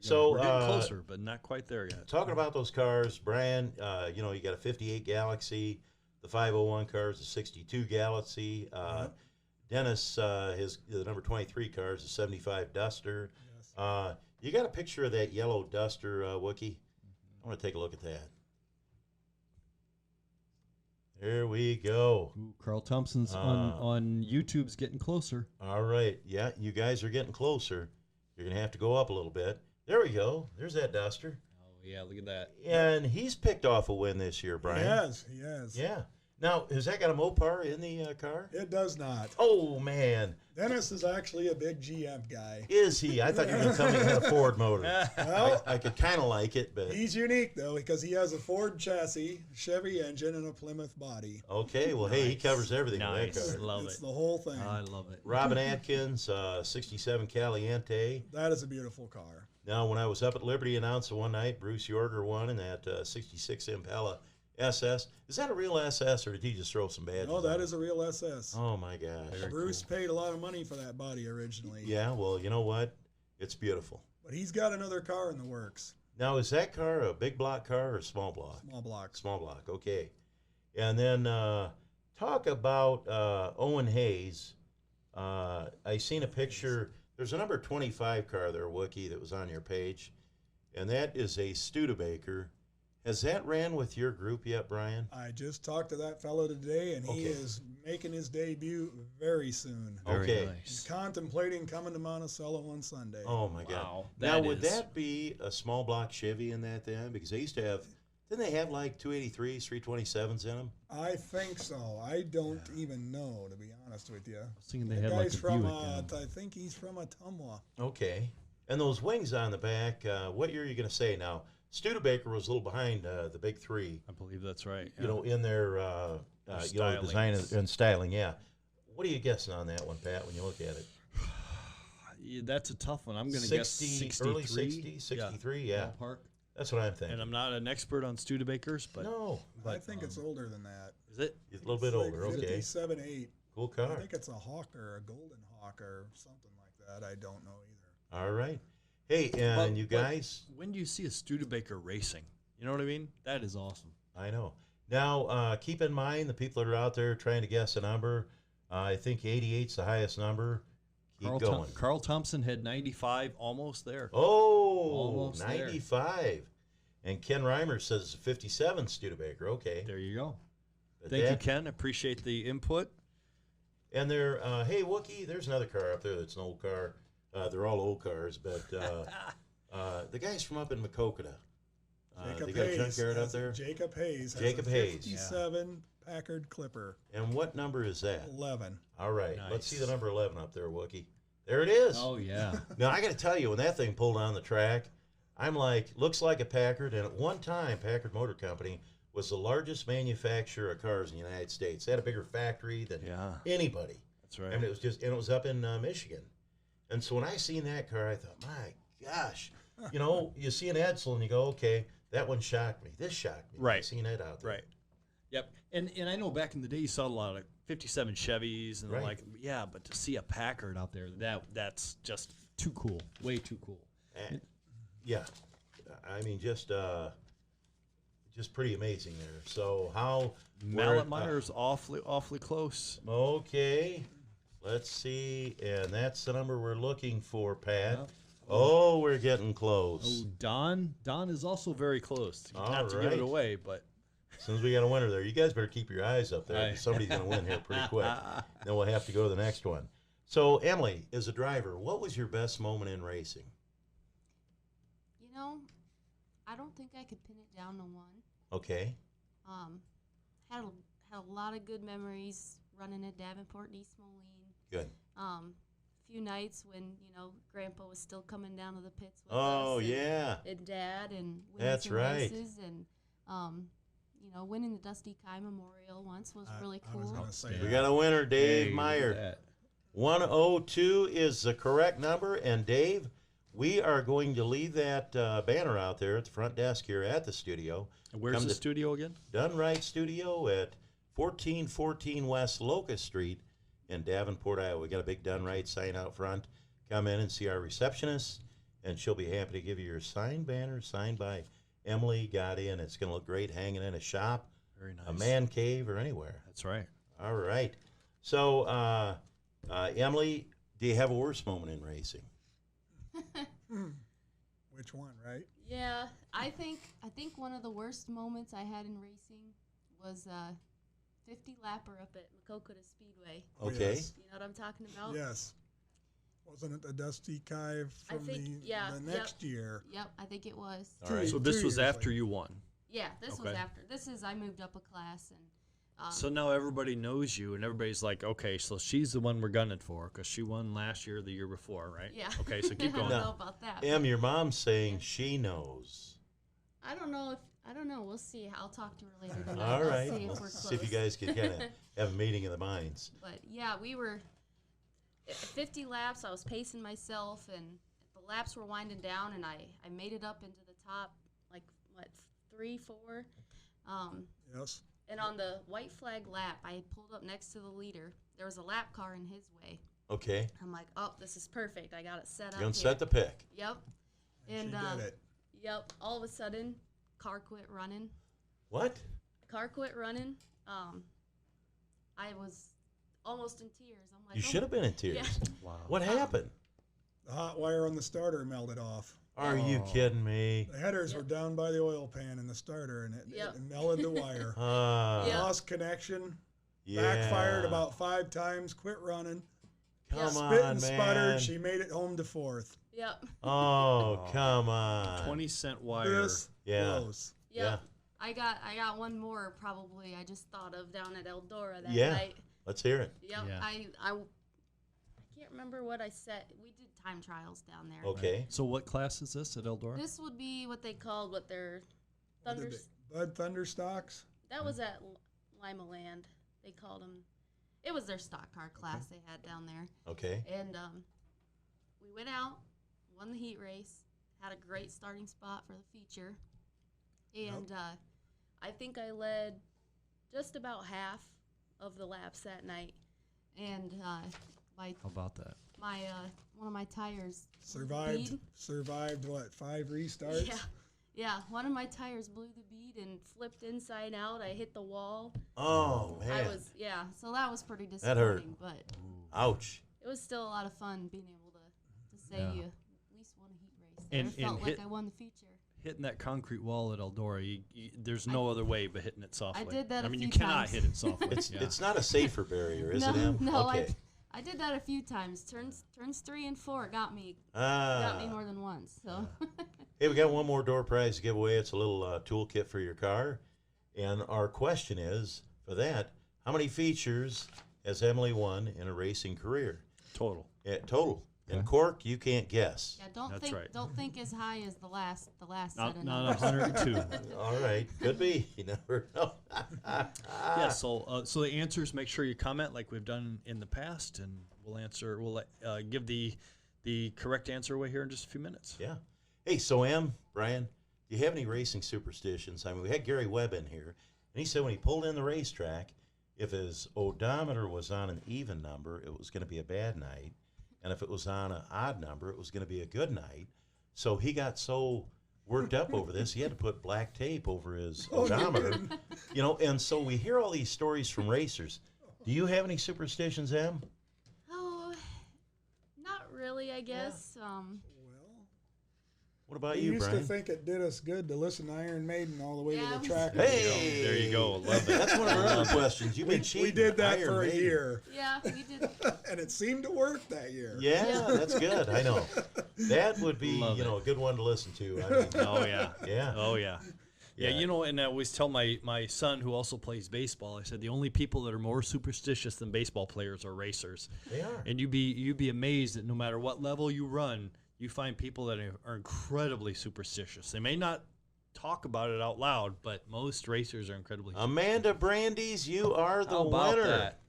So So we're getting closer, but not quite there yet. talking about those cars, Brian, you got a 58 Galaxy. The 501 car is a 62 Galaxy. Dennis, the number 23 car is a 75 Duster. Yes. You got a picture of that yellow Duster, Wookie? I want to take a look at that. There we go. Ooh, Carl Thompson's on YouTube's getting closer. All right. Yeah, you guys are getting closer. You're going to have to go up a little bit. There we go. There's that Duster. Oh yeah, look at that. And he's picked off a win this year, Brian. He has. Yeah. Now, has that got a Mopar in the car? It does not. Oh, man. Dennis is actually a big GM guy. Is he? I thought you were going to tell me he had a Ford motor. Well, I could kind of like it, but... he's unique, though, because he has a Ford chassis, Chevy engine, and a Plymouth body. Okay, well, hey, he covers everything with Nice. that car. Love It's it. the whole thing. I love it. Robin Atkins, 67 Caliente. That is a beautiful car. Now, when I was up at Liberty announcing one night, Bruce Yorger won in that 66 Impala SS. Is that a real SS, or did he just throw some badges No, that on it? is a real SS. Oh, my gosh. Bruce paid a lot of money for that body originally. Yeah, well, you know what? It's beautiful. But he's got another car in the works. Now, is that car a big block car or a small block? Small block. Small block, okay. And then talk about Owen Hayes. I seen a picture. There's a number 25 car there, Wookie, that was on your page. And that is a Studebaker. Has that ran with your group yet, Brian? I just talked to that fellow today, and he Okay. is making his debut very soon. Very Okay. He's nice. contemplating coming to Monticello on Sunday. Oh, my God. Wow, Now, that would is- that be a small block Chevy in that then? Because they used to have, didn't they have like 283s, 327s in them? I think so. I don't even know, to be honest with you. I was thinking they That had like guy's a from, Buick in 'em. I think he's from Ottumwa. Okay. And those wings on the back, what year are you going to say now? Studebaker was a little behind the big three, I believe that's right. you know, in their styling. design and styling. Yeah. What are you guessing on that one, Pat, when you look at it? Yeah, that's a tough one. I'm going to guess 63. Early 60s, 63, yeah. Ballpark. That's what I'm thinking. And I'm not an expert on Studebakers, but No, I think it's older than that. is it? a little bit It's like older. Okay. 57, 8. Cool I car. think it's a Hawker, a Golden Hawk or something like that. I don't know either. All right. Hey, and But- you but guys, When do you see a Studebaker racing? You know what I mean? That is awesome. I know. Now, keep in mind the people that are out there trying to guess a number. I think 88's the highest number. Keep going. Carl Thompson had 95, almost there. Oh, Almost there. 95. And Ken Reimer says it's a 57 Studebaker. Okay. There you go. But Thank you, that- Ken. Appreciate the input. And hey, Wookie, there's another car up there that's an old car. They're all old cars, but the guy's from up in Macokota. They got a junkyard up there. Jacob Hayes. Has Jacob a Hayes. 57 Packard Clipper. And what number is that? 11. All right, Nice. let's see the number 11 up there, Wookie. There it is. Oh yeah. Now, I got to tell you, when that thing pulled on the track, I'm like, looks like a Packard. And at one time, Packard Motor Company was the largest manufacturer of cars in the United States. They had a bigger factory than anybody. That's right. I mean, it was up in Michigan. And so when I seen that car, I thought, my gosh. You know, you see an Edsel and you go, okay, that one shocked me. This shocked me. Right. I seen that out there. Right. Yep. And I know back in the day you saw a lot of 57 Chevys and Right. like, yeah, but to see a Packard out there, that's just too cool. Way too cool. And, yeah. I mean, just pretty amazing there. So how Mallet Meyer's awfully close. Okay. Let's see. And that's the number we're looking for, Pat. Yep. Oh, we're getting close. Oh, Don is also very close. All Not to give right. it away, but As soon as we got a winner there, you guys better keep your eyes up there, because somebody's going to win here pretty quick. Then we'll have to go to the next one. So, Emily, as a driver, what was your best moment in racing? You know, I don't think I could pin it down to one. Okay. Had a lot of good memories running at Davenport and East Moline. Good. Few nights when Grandpa was still coming down to the pits with Oh, us. yeah. And Dad and winning That's some right. races and winning the Dusty Kai Memorial once was really I was cool. going to say We that. got a winner, Dave Hey, look at Meyer. that. 102 is the correct number. And, Dave, we are going to leave that banner out there at the front desk here at the studio. Where's Come the to studio again? Done Right Studio at 1414 West Locust Street in Davenport, Iowa. We got a big Done Right sign out front. Come in and see our receptionist, and she'll be happy to give you your signed banner signed by Emily Gade, and it's going to look great hanging in a shop, Very nice. a man cave, or anywhere. That's right. All right. So, Emily, do you have a worst moment in racing? Which one, right? Yeah, I think one of the worst moments I had in racing was 50 lapper up at Macokota Speedway. Oh, Okay. yes. You know what I'm talking about? Yes. Wasn't it the Dusty Kai I from think- the yeah, next year? Yep, I think it was. All right. So this 2 was years after later. you won. Yeah, this was Okay. after. I moved up a class and. So now everybody knows you, and everybody's like, okay, so she's the one we're gunning for because she won last year or the year before, right? Yeah. Okay, so keep I going. don't know about that. Em, your mom's saying she knows. I don't know. We'll see. I'll talk to her later tonight. All I'll right. see if Let's we're close. see if you guys can kind of have a meeting of the minds. But yeah, we were at 50 laps. I was pacing myself, and the laps were winding down, and I made it up into the top, like, 3, 4. Yes. And on the white flag lap, I had pulled up next to the leader. There was a lap car in his way. Okay. I'm like, oh, this is perfect. I got it set up. You're going to here. set the pick. Yep. And she did it. Yep. All of a sudden, car quit running. What? Car quit running. I was almost in tears. I'm like, You should have been in tears. Yeah. Wow. What happened? The hot wire on the starter melted off. Are you kidding me? The headers Yep. were down by the oil pan in the starter, and it Yep. melted the wire. Yeah. Lost connection. Yeah. Backfired about 5 times. Quit running. Come Spit on, and man. sputtered. She made it home to 4th. Yep. Oh, come on. 20-cent wire. This Yeah. close. Yep. I got one more probably I just thought of down at Eldora that Yeah. night. Let's hear it. Yep. Yeah. I can't remember what I said. We did time trials down there. Okay. So what class is this at Eldora? This would be what they called their What thunder. did they- Bud Thunderstocks? That was at Lima Land. They called them. It was their stock car class they had down there. Okay. And we went out, won the heat race, had a great starting spot for the feature, and I think I led just about half of the laps that night. And my How about that? one of my tires Survived. bead. Survived what? 5 restarts. Yeah. One of my tires blew the bead and flipped inside out. I hit the wall. Oh, man. So that was pretty disappointing. That hurt. But Ouch. it was still a lot of fun being able to say Yeah. you at least won a heat race. There. And- It felt and like hit- I won the feature. Hitting that concrete wall at Eldora, there's no other way but hitting it softly. did that I a mean, few you cannot times. hit it softly. It's yeah. it's not a safer barrier, is it, Em? No, Okay. I did that a few times. Turns 3 and 4 got me more than once. So. Hey, we got one more door prize to give away. It's a little toolkit for your car. And our question is, for that, how many features has Emily won in a racing career? Total. Total. And Cork, you can't guess. Yeah, That's right. Don't think as high as the last set of Not numbers. 102. All right. Could be. You never know. Yeah, so the answers, make sure you comment like we've done in the past, and we'll give the correct answer away here in just a few minutes. Yeah. Hey, so Brian, do you have any racing superstitions? I mean, we had Gary Webb in here, and he said when he pulled in the racetrack, if his odometer was on an even number, it was going to be a bad night. And if it was on an odd number, it was going to be a good night. So he got so worked up over this, he had to put black tape over his odometer. And so we hear all these stories from racers. Do you have any superstitions, Em? Oh, not really, I guess. What about We you, used Brian? to think it did us good to listen to Iron Maiden all the way Yeah, to the we- track. Hey! There you go. Love it. That's one of our other questions. You've been cheating. We did that Iron for a Maiden. year, Yeah, we did. and it seemed to work that year. Yeah, that's good. I know. That would be, Love it. a good one to listen to. I mean, Oh, yeah. yeah. Oh, yeah. Yeah, Yeah. and I always tell my son, who also plays baseball, I said the only people that are more superstitious than baseball players are racers. They are. And you'd be amazed that no matter what level you run, you find people that are incredibly superstitious. They may not talk about it out loud, but most racers are incredibly Amanda Brandes, you are the How about winner. that?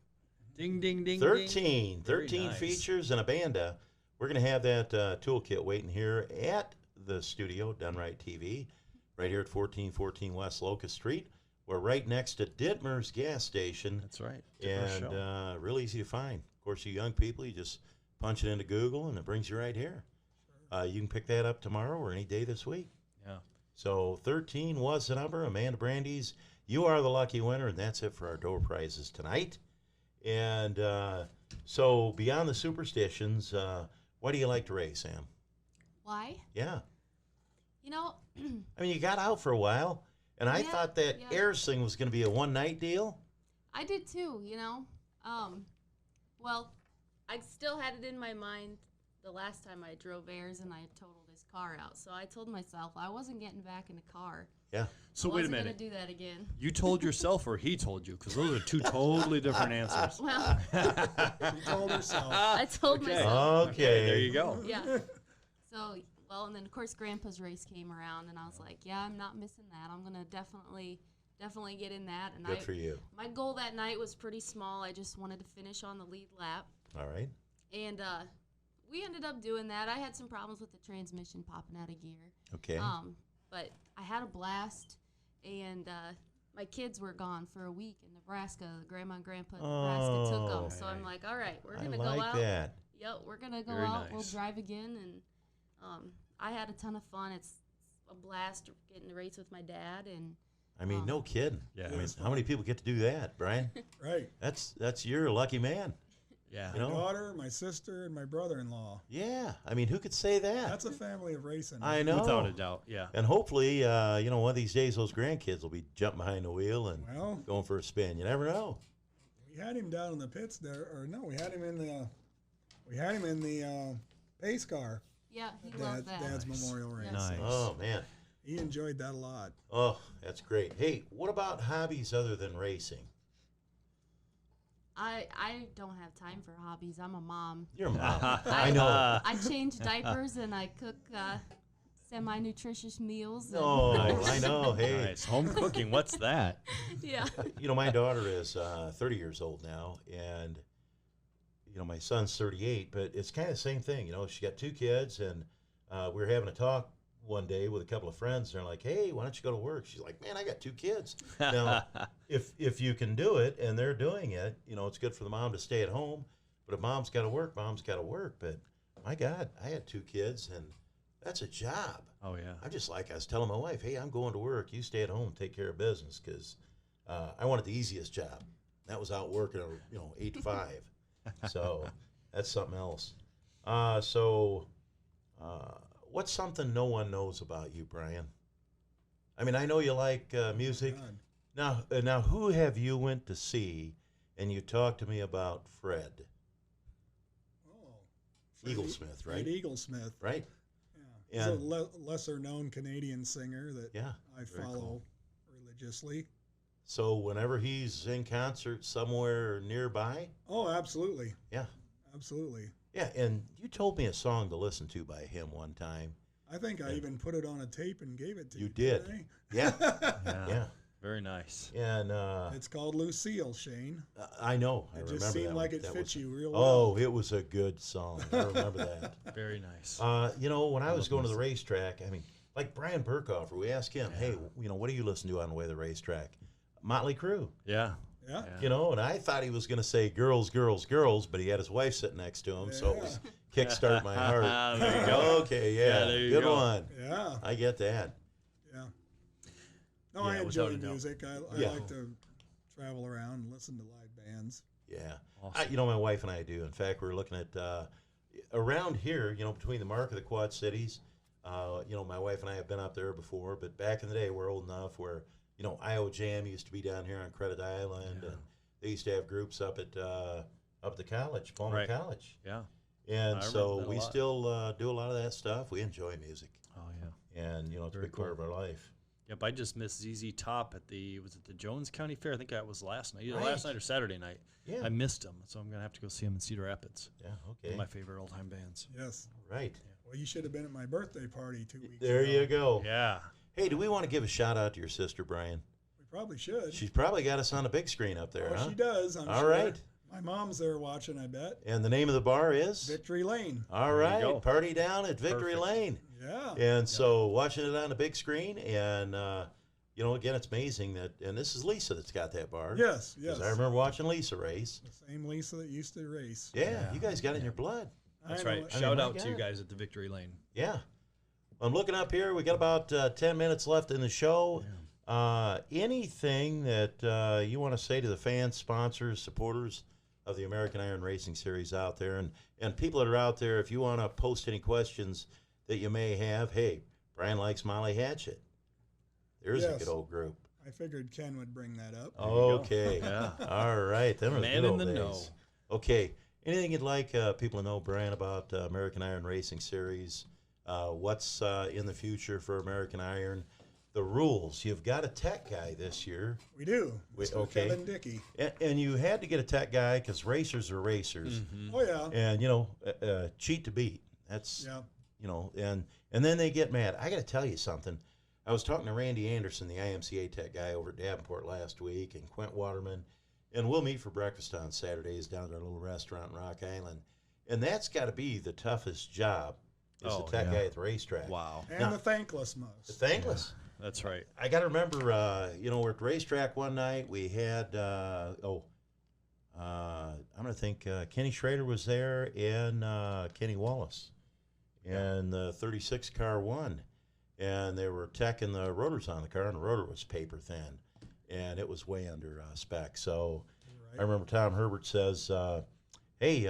Ding, ding, ding, 13. ding. Very 13 nice. features and a banda. We're going to have that toolkit waiting here at the studio, Done Right TV, right here at 1414 West Locust Street. We're right next to Dittmer's gas station. That's right. Dittmer's show. And real easy to find. Of course, you young people, you just punch it into Google, and it brings you right here. You can pick that up tomorrow or any day this week. Yeah. So 13 was the number. Amanda Brandes, you are the lucky winner, and that's it for our door prizes tonight. And so beyond the superstitions, why do you like to race, Sam? Why? Yeah. I I mean, you got out for a while, and I Yeah, thought that yeah. Heiress thing was going to be a one-night deal. did too. Well, I still had it in my mind the last time I drove Heiress and I totaled his car out. So I told myself I wasn't getting back in the car. Yeah. So I wait a wasn't minute. gonna do that again. You told yourself or he told you? Because those are two totally different answers. Well, She told herself. I told Okay. myself. Okay. There you go. Yeah. So, and then of course Grandpa's race came around, and I was like, yeah, I'm not missing that. I'm gonna definitely get in that. And Good for you. my goal that night was pretty small. I just wanted to finish on the lead lap, All right. and we ended up doing that. I had some problems with the transmission popping out of gear. Okay. But I had a blast, and my kids were gone for a week in Nebraska. Grandma and Grandpa in Nebraska took them. So I'm like, all right, we're I gonna like go out. that. Yep, we're gonna go Very out. We'll nice. drive again, and I had a ton of fun. It's a blast getting to race with my dad, and I mean, no kidding. Yeah. I mean, how many people get to do that, Brian? Right. That's you're a lucky man. Yeah. You know? My daughter, my sister, and my brother-in-law. Yeah. I mean, who could say that? That's a family of racing. I know. Without a doubt. Yeah. And hopefully, one of these days, those grandkids will be jumping behind the wheel and Well, going for a spin. You never know. we had him down in the pits there, or no, we had him in the pace car. yeah, he loved that. Dad's memorial race. Nice. Oh, man. He enjoyed that a lot. Oh, that's great. Hey, what about hobbies other than racing? I don't have time for hobbies. I'm a mom. Your mom. I know. I change diapers and I cook semi-nutritious meals. And Oh, I know. Hey, Nice. Home cooking. What's that? yeah. my daughter is 30 years old now, and my son's 38. But it's kind of the same thing. She got 2 kids, and we were having a talk one day with a couple of friends. They're like, "Hey, why don't you go to work?" She's like, "Man, I got 2 kids." Now, if you can do it, and they're doing it, it's good for the mom to stay at home. But if mom's got to work, mom's got to work. But my God, I had 2 kids, and that's a job. Oh, yeah. I was telling my wife, "Hey, I'm going to work. You stay at home, take care of business," because I wanted the easiest job. That was out working, 8 to 5. So that's something else. What's something no one knows about you, Brian? I mean, I know you like music. God. Now, who have you went to see, and you talked to me about Fred? Eaglesmith, right? Fred Eaglesmith. Right. Yeah. He's And a lesser-known Canadian singer that yeah, I very follow cool. religiously. So whenever he's in concert somewhere nearby, Oh, absolutely. yeah, Absolutely. yeah. And you told me a song to listen to by him one time. I think I even put it on a tape and gave it to you. You did. didn't Yeah, Yeah. yeah. Very nice. And I? It's called Lucille, Shane. I know. I It remember just seemed that like one. it That fit was- you real well. Oh, it was a good song. I remember that. Very nice. You know, when I was love going to the music. racetrack, I mean, like Brian Burkhoff, we asked him, hey, you know, what do you listen to on the way to the racetrack? Motley Crue. Yeah. Yeah. You know, and I thought he was going to say girls, girls, girls, but he had his wife sitting next to him, so it was kickstart my heart. There you go. Okay, yeah, there you good go. one. Yeah. I get that. Yeah. No, I Yeah, enjoy without a doubt. music. I Yeah. like to travel around and listen to live bands. Yeah. Awesome. You know, my wife and I do. In fact, we're looking at around here, you know, between the mark of the Quad Cities. You know, my wife and I have been up there before, but back in the day, we're old enough where, you know, IO Jam used to be down here on Credit Island, and they used to have groups up at the college, Palmer Right. College. Yeah. And I so remember that a we lot. still do a lot of that stuff. We enjoy music, Oh yeah. and you know, it's a Very big part of cool. our life. Yep. I just missed ZZ Top at the Jones County Fair? I think that was last night. Either Right. last night or Saturday night. Yeah. I missed them, so I'm gonna have to go see them in Cedar Rapids. Yeah. One Okay. of my favorite all-time bands. Yes. Right. Well, you should have been at my birthday party 2 weeks There ago. you go. Yeah. Hey, do we want to give a shout out to your sister, Brian? We probably should. She's probably got us on a big screen up there, Oh, huh? she does, I'm All sure. right. My mom's there watching, I bet. And the name of the bar is? Victory Lane. All There you right. go. Party down at Victory Perfect. Lane. Yeah. And so watching it on the big screen, and, you know, again, it's amazing that, and this is Lisa that's got that bar. Yes, 'Cause yes. I remember watching Lisa race. The same Lisa that used to race. Yeah, Yeah. you guys got it in your blood. That's I know right. it. Shout my out to you God. guys at the Victory Lane. Yeah. I'm looking up here. We got about 10 minutes left in the show. Anything that you want to say to the fans, sponsors, supporters of the American Iron Racing Series out there, and people that are out there, if you want to post any questions that you may have, hey, Brian likes Molly Hatchet. There's a Yes. good old group. I figured Ken would bring that up. There you go. Okay. Yeah. All right. Them are the Man good in old the days. know. Okay. Anything you'd like people to know, Brian, about American Iron Racing Series? What's in the future for American Iron? The rules. You've got a tech guy this year. We do. Mr. Okay. Kevin Dickey. And you had to get a tech guy because racers are racers. Oh, yeah. And, you know, cheat to beat. That's, Yeah. you know, and then they get mad. I got to tell you something. I was talking to Randy Anderson, the IMCA tech guy over at Davenport last week, and Quint Waterman, and we'll meet for breakfast on Saturdays down at our little restaurant in Rock Island. And that's got to be the toughest job, is Oh, the tech yeah. guy at the racetrack. Wow. And Now- the thankless most. The thankless. That's right. I got to remember, you know, we're at the racetrack one night. We had, I'm going to think Kenny Schrader was there and Kenny Wallace. And the 36 car won. And they were teching the rotors on the car, and the rotor was paper thin. And it was way under spec. So I remember Tom Herbert says, hey,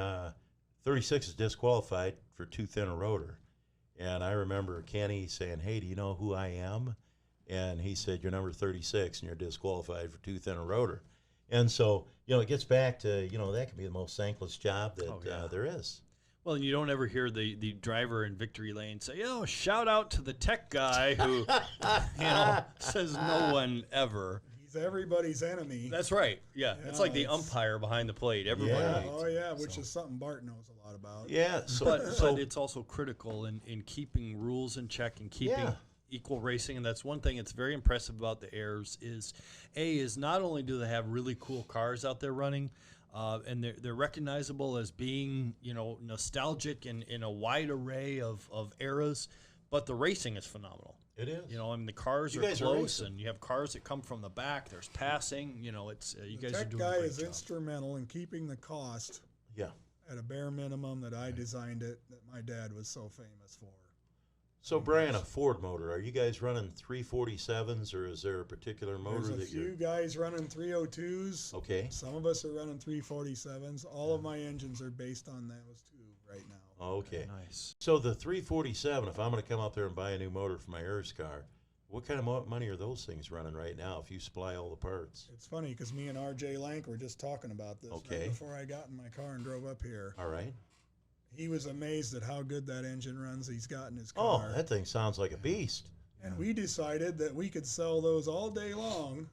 36 is disqualified for too thin a rotor. And I remember Kenny saying, hey, do you know who I am? And he said, you're number 36, and you're disqualified for too thin a rotor. And so, you know, it gets back to, you know, that can be the most thankless job that Oh, yeah. there is. Well, and you don't ever hear the driver in Victory Lane say, "Oh, shout out to the tech guy who, you know, says no one ever." He's everybody's enemy. That's right. Yeah, it's like the it's- umpire behind the plate. Everybody. Yeah. hates Oh, him. yeah, which So- is something Bart knows a lot about. Yeah. So, But it's also critical in keeping rules in check and keeping Yeah. equal racing. And that's one thing that's very impressive about the Heirs is not only do they have really cool cars out there running, and they're recognizable as being, you know, nostalgic in a wide array of eras, but the racing is phenomenal. it is. You know, I mean, the cars You are guys are close, racing. and you have cars that come from the back. There's passing. You know, it's you The guys are tech doing guy a great is job. instrumental in keeping the cost Yeah. at a bare minimum that I designed it, that my dad was so famous for. So, Brian, a Ford motor, are you guys running 347s, or is there a particular motor There's a that few you're... guys running 302s. Okay. Some of us are running 347s. All of my engines are based on those two right now. Okay. Nice. So the 347, if I'm going to come out there and buy a new motor for my Heiress car, what kind of money are those things running right now if you supply all the parts? It's funny because me and RJ Lank were just talking about this Okay. right before I got in my car and drove up here. All right. he was amazed at how good that engine runs he's got in his Oh, car. that thing sounds like a beast. And we decided that we could sell those all day long,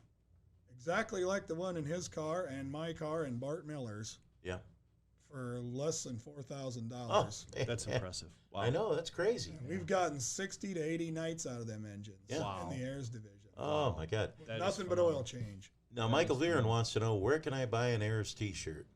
exactly like the one in his car and my car and Bart Miller's, Yeah. for less than $4,000. Oh, That's impressive. Wow. I know, that's crazy. And we've gotten 60 to 80 nights out of them engines Yeah. Wow. in the Heirs division. Oh, my God. That is Nothing but phenomenal. oil change. Now, Michael Viren wants to know, where can I buy an Heirs t-shirt?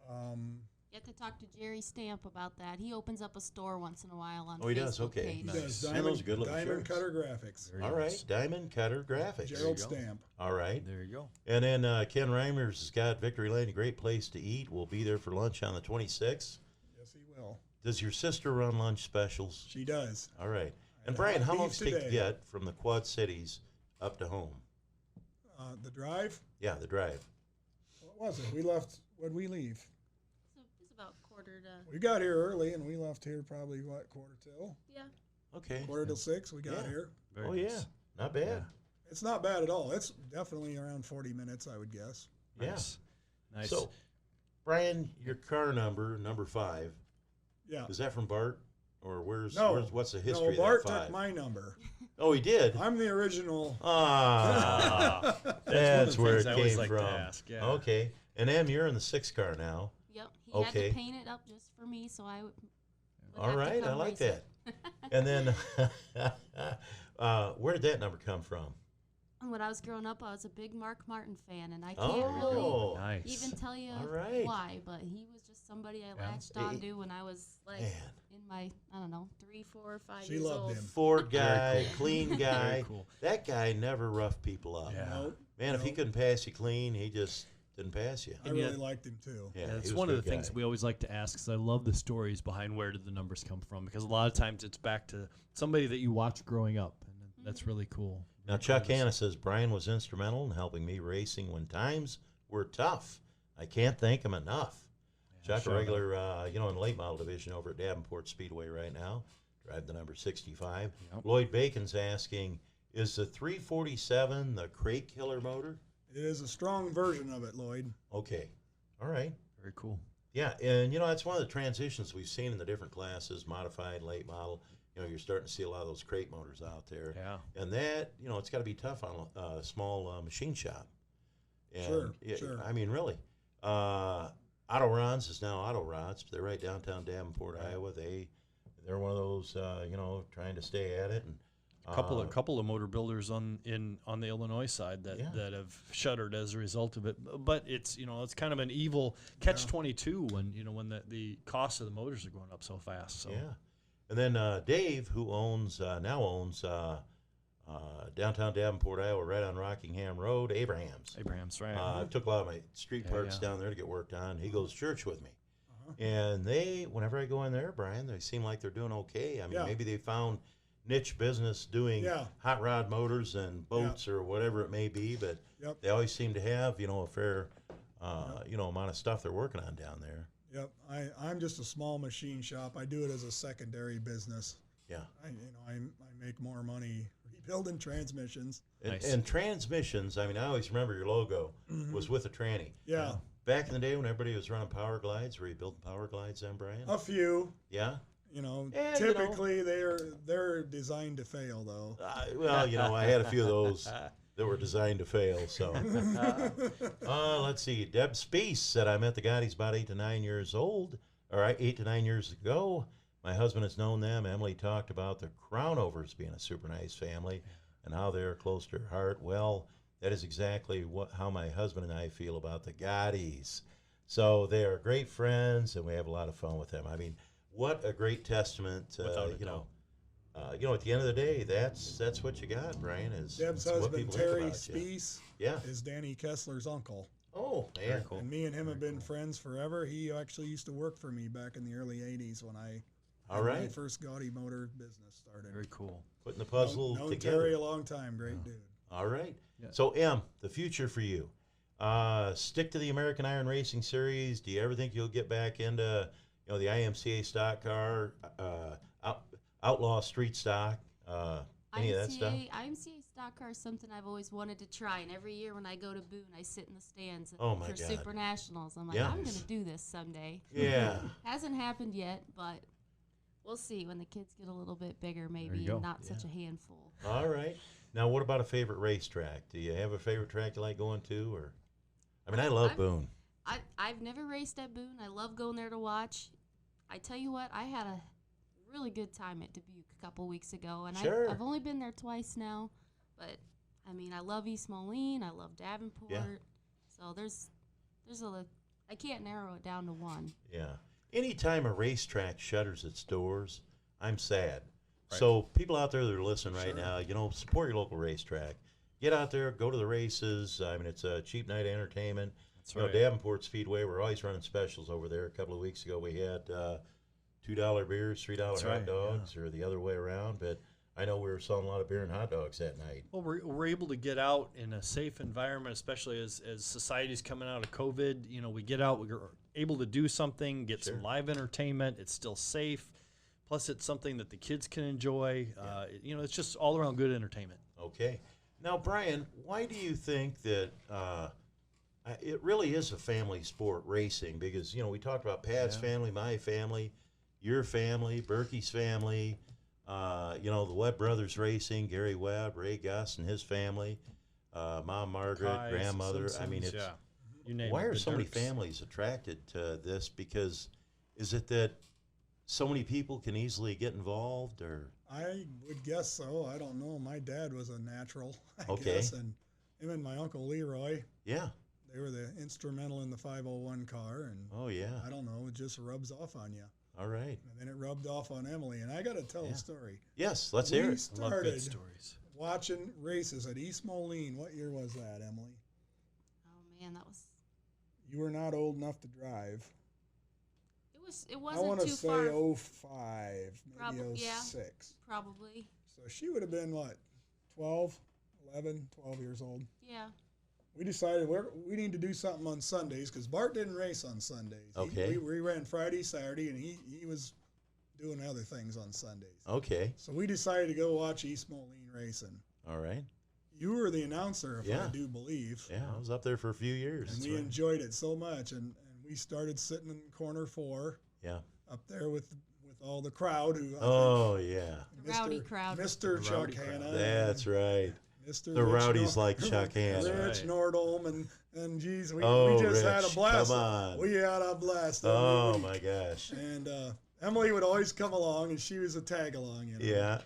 You have to talk to Jerry Stamp about that. He opens up a store once in a while on Oh, he Facebook does? Okay. page. He Nice. does And those are good-looking Diamond shirts. Cutter Graphics. Very All nice. right, Diamond Cutter Graphics. Gerald you go. Stamp. All right. There you go. And then Ken Reimers has got Victory Lane, a great place to eat. We'll be there for lunch on the 26th. Yes, he will. Does your sister run lunch specials? She does. All right. And had Brian, hot how long beef does it take to today. get from the Quad Cities up to home? The drive, Yeah, the drive. what was it? We left, when we leave? So it's about quarter to, We got here early and we left here probably, what, quarter till? yeah. Okay. Quarter till 6 we got Yeah. here. Very Oh, nice. yeah. Not bad. Yeah. It's not bad at all. It's definitely around 40 minutes, I would guess. Yeah. Nice. Nice. So, Brian, your car number 5, Yeah. is that from Bart? Or what's the history No, of Bart that 5? took my number. Oh, he did? I'm the original. Ah, one of that's the where things it I always came like to from. ask, yeah. Okay. And Em, you're in the 6 car now. Yep. He Okay. had to paint it up just for me, so I would All have to right, I come like race it. that. And then, where did that number come from? When I was growing up, I was a big Mark Martin fan, and I can't Oh, really Nice. even tell you All right. why, but he was just somebody I latched Hey, onto when I was like man. in my, I don't know, 3, 4, 5 She years loved old. him. Ford guy, Very cool. clean guy. Very cool. That guy never roughed people up. Yeah. Nope. Man, if he Nope. couldn't pass you clean, he just didn't pass you. I And really yet- liked him too. Yeah, Yeah, he it's was a one of the good things guy. we always like to ask because I love the stories behind where did the numbers come from because a lot of times it's back to somebody that you watched growing up, and that's really cool. Now, Chuck Hanna says, Brian was instrumental in helping me racing when times were tough. I can't thank him enough. Chuck, a shout out. regular, in the late model division over at Davenport Speedway right now. Drive the number 65. Yep. Lloyd Bacon's asking, is the 347 the crate killer motor? It is a strong version of it, Lloyd. Okay. All right. Very cool. Yeah, and, that's one of the transitions we've seen in the different classes, modified, late model. You're starting to see a lot of those crate motors out there. Yeah. And that, it's got to be tough on a small machine shop. And Sure, sure. I mean, really. Auto Ron's is now Auto Rods. They're right downtown Davenport, Iowa. They're one of those, trying to stay at it. And Couple of motor builders on the Illinois side that, Yeah. that have shuttered as a result of it. But it's it's kind of an evil catch-22 when the cost of the motors are going up so fast. So Yeah. And then Dave, who now owns downtown Davenport, Iowa, right on Rockingham Road, Abraham's. Abraham's right. I took a lot of my street Yeah, parks yeah. down there to get worked on. He goes to church with me. Uh-huh. And whenever I go in there, Brian, they seem like they're doing okay. I mean, Yeah. maybe they found niche business doing Yeah. hot rod motors and boats or whatever it may be, but Yep. they always seem to have, a fair, amount of stuff they're working on down there. Yep. I'm just a small machine shop. I do it as a secondary business. Yeah. I make more money rebuilding transmissions. And, Nice. and transmissions, I mean, I always remember your logo was with a tranny. Yeah. Back in the day when everybody was running power glides, were you building power glides then, Brian? A few. Yeah? And, Typically they're designed to fail though. I had a few of those that were designed to fail. So, let's see. Deb Speece said, I met the Gaudis about 8 to 9 years old, or 8 to 9 years ago. My husband has known them. Emily talked about the Crownovers being a super nice family and how they're close to her heart. Well, that is exactly how my husband and I feel about the Gaudis. So they are great friends, and we have a lot of fun with them. I mean, what a great testament, Without a doubt. at the end of the day, that's what you got, Brian. Is Deb's what husband people think Terry about you. Speece Yeah. is Danny Kessler's uncle. Oh, man. Very cool. And me and him have been friends forever. He actually used to work for me back in the early 80s when I All had my right. first Gaudi motor business started. Very cool. Putting the puzzle Known together. Terry a long time, great dude. All right. Yeah. So, Em, the future for you. Stick to the American Iron Racing Series. Do you ever think you'll get back into, the IMCA stock car, outlaw street stock, any of that stuff? IMCA stock stock car is something I've always wanted to try, and every year when I go to Boone, I sit in the stands Oh, my for God. Super Nationals. I'm like, Yeah. I'm going to do this someday. Yeah. Hasn't happened yet, but we'll see when the kids get a little bit bigger, maybe, you go. and not such a handful. All right. Now, what about a favorite racetrack? Do you have a favorite track you like going to, or? I mean, I love Boone. I've never raced at Boone. I love going there to watch. I tell you what, I had a really good time at Dubuque a couple weeks ago, and Sure. I've only been there twice now, but I mean, I love East Moline, I love Davenport, so there's I can't narrow it down to one. Yeah. Anytime a racetrack shutters its doors, I'm sad. Right. So people out there that are listening right now, support your local racetrack. Get out there, go to the races. I mean, it's a cheap night of entertainment. That's right. Davenport Speedway, we're always running specials over there. A couple of weeks ago, we had $2 beers, $3 That's hot right, dogs, or the other way around. But I know we were selling a lot of beer and hot dogs that night. Well, we're able to get out in a safe environment, especially as society's coming out of COVID. We get out, we're able to do something, get Sure. some live entertainment. It's still safe. Plus, it's something that the kids can enjoy. It's just all around good entertainment. Okay. Now, Brian, why do you think that it really is a family sport, racing? Because, we talked about Pat's family, my family, your family, Berkey's family, the Webb brothers racing, Gary Webb, Ray Gus and his family, Mom Margaret, Ties, grandmother. I mean, Simpsons, you name why it, are the so many Dirks. families attracted to this? Because is it that so many people can easily get involved, or? I would guess so. I don't know. My dad was a natural, I Okay. guess, and him and my uncle Leroy, Yeah. they were the instrumental in the 501 car, and Oh, yeah. I don't know, it just rubs off on you. All right. And then it rubbed off on Emily, and I got to tell Yeah. a story. Yes, let's hear We it. I love started good stories. watching races at East Moline. What year was that, Emily? Oh man, that was You were not old enough to drive. it I wasn't want to too say far. 05, maybe Yeah. 06. Probably, So she would have been, what, 12, 11, 12 years old. yeah. We decided we need to do something on Sundays because Bart didn't race on Sundays. Okay. We ran Friday, Saturday, and he was doing other things on Sundays. Okay. So we decided to go watch East Moline racing. All right. You were the announcer, if Yeah. I do believe. Yeah, I was up there for a few years. And we enjoyed it so much. And we started sitting in corner 4 Yeah. up there with all the crowd who Oh, yeah. The rowdy crowd. Mr. The Chuck rowdy crowd. Hanna. That's right. Mr. The Rich rowdies like Chuck Hanna. Rich Right. Nordholm and geez, we Oh, just had a Rich, blast. come on. We had a blast. Oh, my gosh. And Emily would always come along, and she was a tag along, Yeah.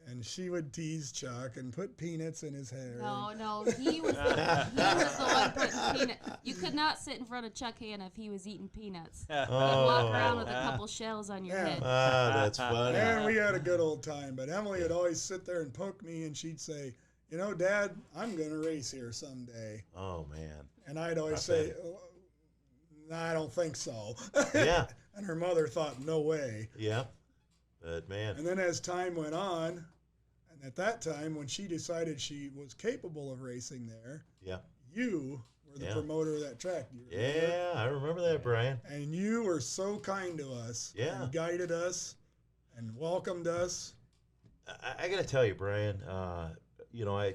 And she would tease Chuck and put peanuts in his hair. No, he was the one putting peanut. You could not sit in front of Chuck Hanna if he was eating peanuts. You'd walk around with a couple shells on your Yeah. head. Ah, that's funny. And we had a good old time. But Emily would always sit there and poke me, and she'd say, Dad, I'm going to race here someday. Oh, man. And I'd always say, I don't think so. Yeah. And her mother thought, no way. Yeah. But, man. And then as time went on, and at that time, when she decided she was capable of racing there, Yeah. you were the Yeah. promoter of that track. Do you remember? Yeah, I remember that, Brian. And you were so kind to us. Yeah. And guided us and welcomed us. I got to tell you, Brian, I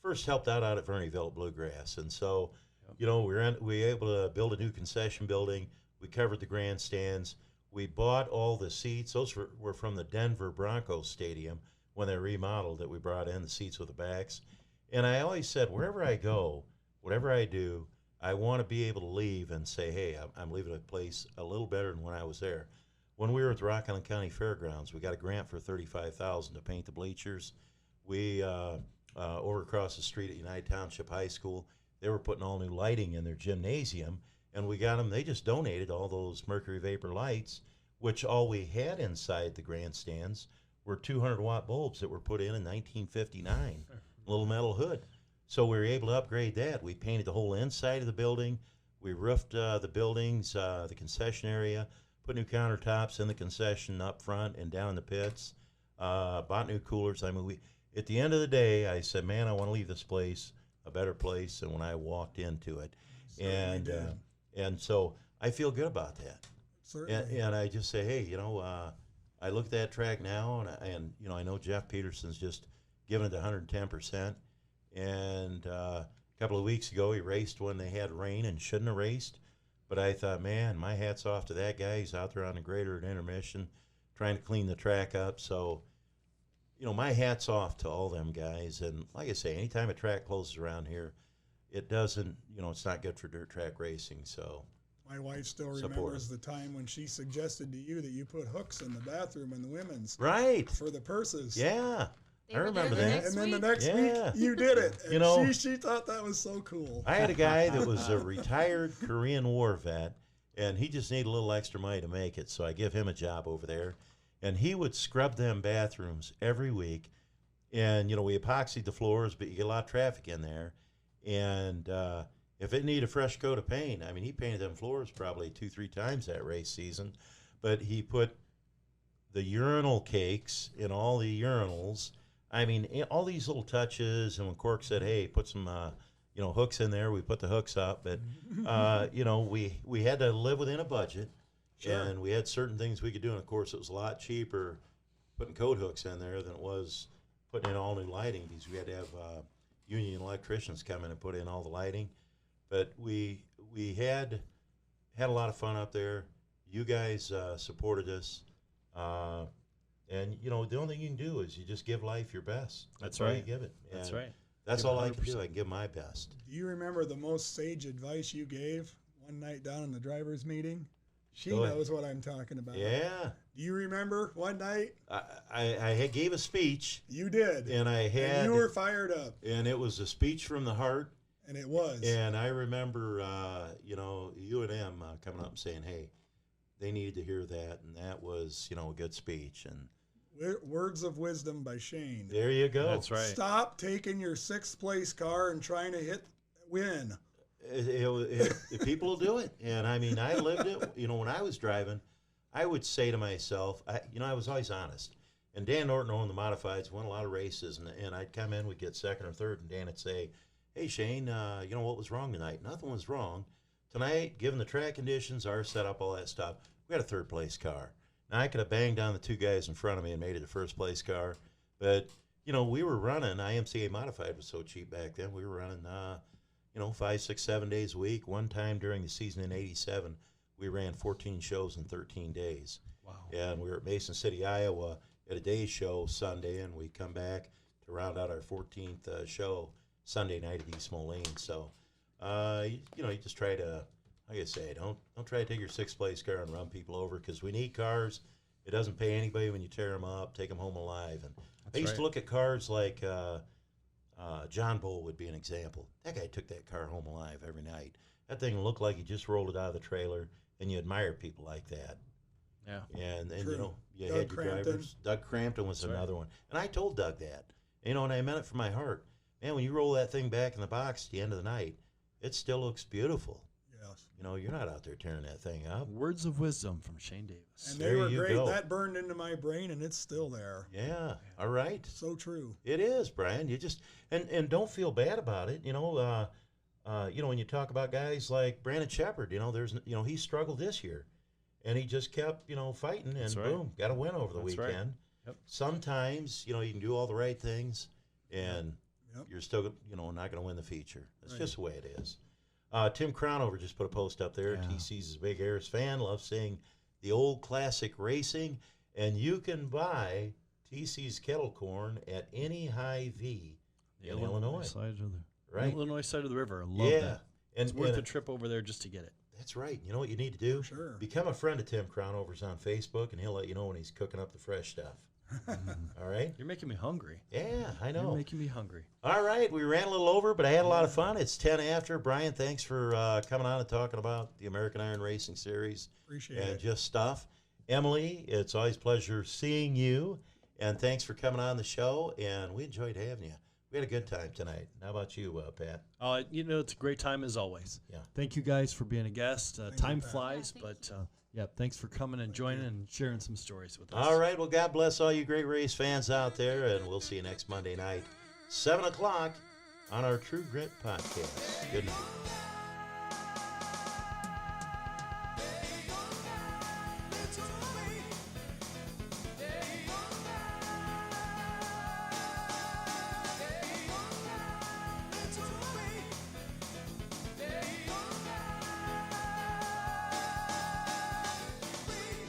first helped out at Verneyville at Bluegrass. And so, we were able to build a new concession building. We covered the grandstands. We bought all the seats. Those were from the Denver Broncos Stadium when they remodeled it. We brought in the seats with the backs. And I always said, wherever I go, whatever I do, I want to be able to leave and say, hey, I'm leaving a place a little better than when I was there. When we were at the Rock Island County Fairgrounds, we got a grant for $35,000 to paint the bleachers. We, over across the street at United Township High School, they were putting all new lighting in their gymnasium, and we got them. They just donated all those mercury vapor lights, which all we had inside the grandstands were 200-watt bulbs that were put in 1959, little metal hood. So we were able to upgrade that. We painted the whole inside of the building. We roofed the buildings, the concession area, put new countertops in the concession up front and down in the pits, bought new coolers. I mean, at the end of the day, I said, man, I want to leave this place a better place than when I walked into it. And so I feel good about that. Certainly. And I just say, hey, I look at that track now, and I know Jeff Peterson's just given it 110%. And a couple of weeks ago, he raced when they had rain and shouldn't have raced. But I thought, man, my hat's off to that guy. He's out there on the grader at intermission trying to clean the track up. So, my hat's off to all them guys. And like I say, anytime a track closes around here, it doesn't, it's not good for dirt track racing. So My wife still Support remembers the time when she suggested to you that you put hooks in the bathroom in the women's right. for the purses. Yeah. They I were there remember the that. next And then the week. next Yeah. week, you did it. And she thought that was so cool. I had a guy that was a retired Korean War vet, and he just needed a little extra money to make it, so I give him a job over there. And he would scrub them bathrooms every week. And, we epoxied the floors, but you get a lot of traffic in there. And if it needed a fresh coat of paint, I mean, he painted them floors probably 2-3 times that race season. But he put the urinal cakes in all the urinals. I mean, all these little touches. And when Cork said, hey, put some, hooks in there, we put the hooks up. But, we had to live within a budget. Sure. And we had certain things we could do. And, of course, it was a lot cheaper putting coat hooks in there than it was putting in all new lighting, because we had to have union electricians come in and put in all the lighting. But we had a lot of fun up there. You guys supported us. And, the only thing you can do is you just give life your best. That's all right. you give it. That's And right. That's Give all I can 100%. do. I can give my best. Do you remember the most sage advice you gave one night down in the driver's meeting? She Go ahead. knows what I'm talking about. Yeah. Do you remember one night? I gave a speech, You did. and I And had, you were fired up. and it was a speech from the heart. And it was. And I remember, you and M coming up and saying, hey, they needed to hear that. And that was, a good speech. And Words of Wisdom by Shane. there you go. That's right. Stop taking your 6th place car and trying to win. People will do it. And I mean, I lived it. When I was driving, I would say to myself, I was always honest. And Dan Norton owned the modifieds, won a lot of races. And I'd come in, we'd get second or third, and Dan would say, hey, Shane, what was wrong tonight? Nothing was wrong. Tonight, given the track conditions, our setup, all that stuff, we had a 3rd place car. Now, I could have banged down the 2 guys in front of me and made it a 1st place car. But, we were running, IMCA Modified was so cheap back then, we were running, 5, 6, 7 days a week. One time during the season in '87, we ran 14 shows in 13 days. Wow. And we were at Mason City, Iowa at a day show Sunday, and we come back to round out our 14th show Sunday night at East Moline. So, you just try to, like I say, don't try to take your 6th place car and run people over, because we need cars. It doesn't pay anybody when you tear them up, take them home alive. And I used to look at cars like John Bull would be an example. That guy took that car home alive every night. That thing looked like he just rolled it out of the trailer, and you admire people like that. Yeah. And True. you Doug had your Crampton. drivers. Doug Crampton was That's right. another one. And I told Doug that. And I meant it from my heart. Man, when you roll that thing back in the box at the end of the night, it still looks beautiful. Yes. You're not out there tearing that thing up. Words of wisdom from Shane Davis. And There they were you great. go. That burned into my brain, and it's still there. Yeah. All right. So true. It is, Brian. You just and don't feel bad about it. When you talk about guys like Brandon Shepard, there's he struggled this year, and he just kept fighting, and That's right. boom, got a win over the That's right. weekend. Yep. Sometimes you can do all the right things, and Yep. you're still not going to win the feature. That's Right. just the way it is. Tim Crownover just put a post up there. Yeah. TC's a big Heiress fan, loves seeing the old classic racing, and you can buy TC's kettle corn at any Hy-Vee in Illinois. Side of the, Right. Illinois side of the river. I love Yeah. that. And, It's worth and a trip over there just to get it. that's right. You know what you need to do? Sure. Become a friend of Tim Crownover's on Facebook, and he'll let you know when he's cooking up the fresh stuff. All right? You're making me hungry. Yeah, I You're know. making me hungry. All right, we ran a little over, but I had a lot of fun. It's 10 after. Brian, thanks for coming on and talking about the American Iron Racing Series Appreciate and it. just stuff. Emily, it's always a pleasure seeing you, and thanks for coming on the show, and we enjoyed having you. We had a good time tonight. How about you, Pat? It's a great time as always. Yeah. Thank you guys for being a guest. Time you, Pat. flies, Yeah, thank but thanks for coming and joining and sharing some stories with us. All right, well, God bless all you great race fans out there, and we'll see you next Monday night, 7 o'clock on our True Grit podcast. Good night.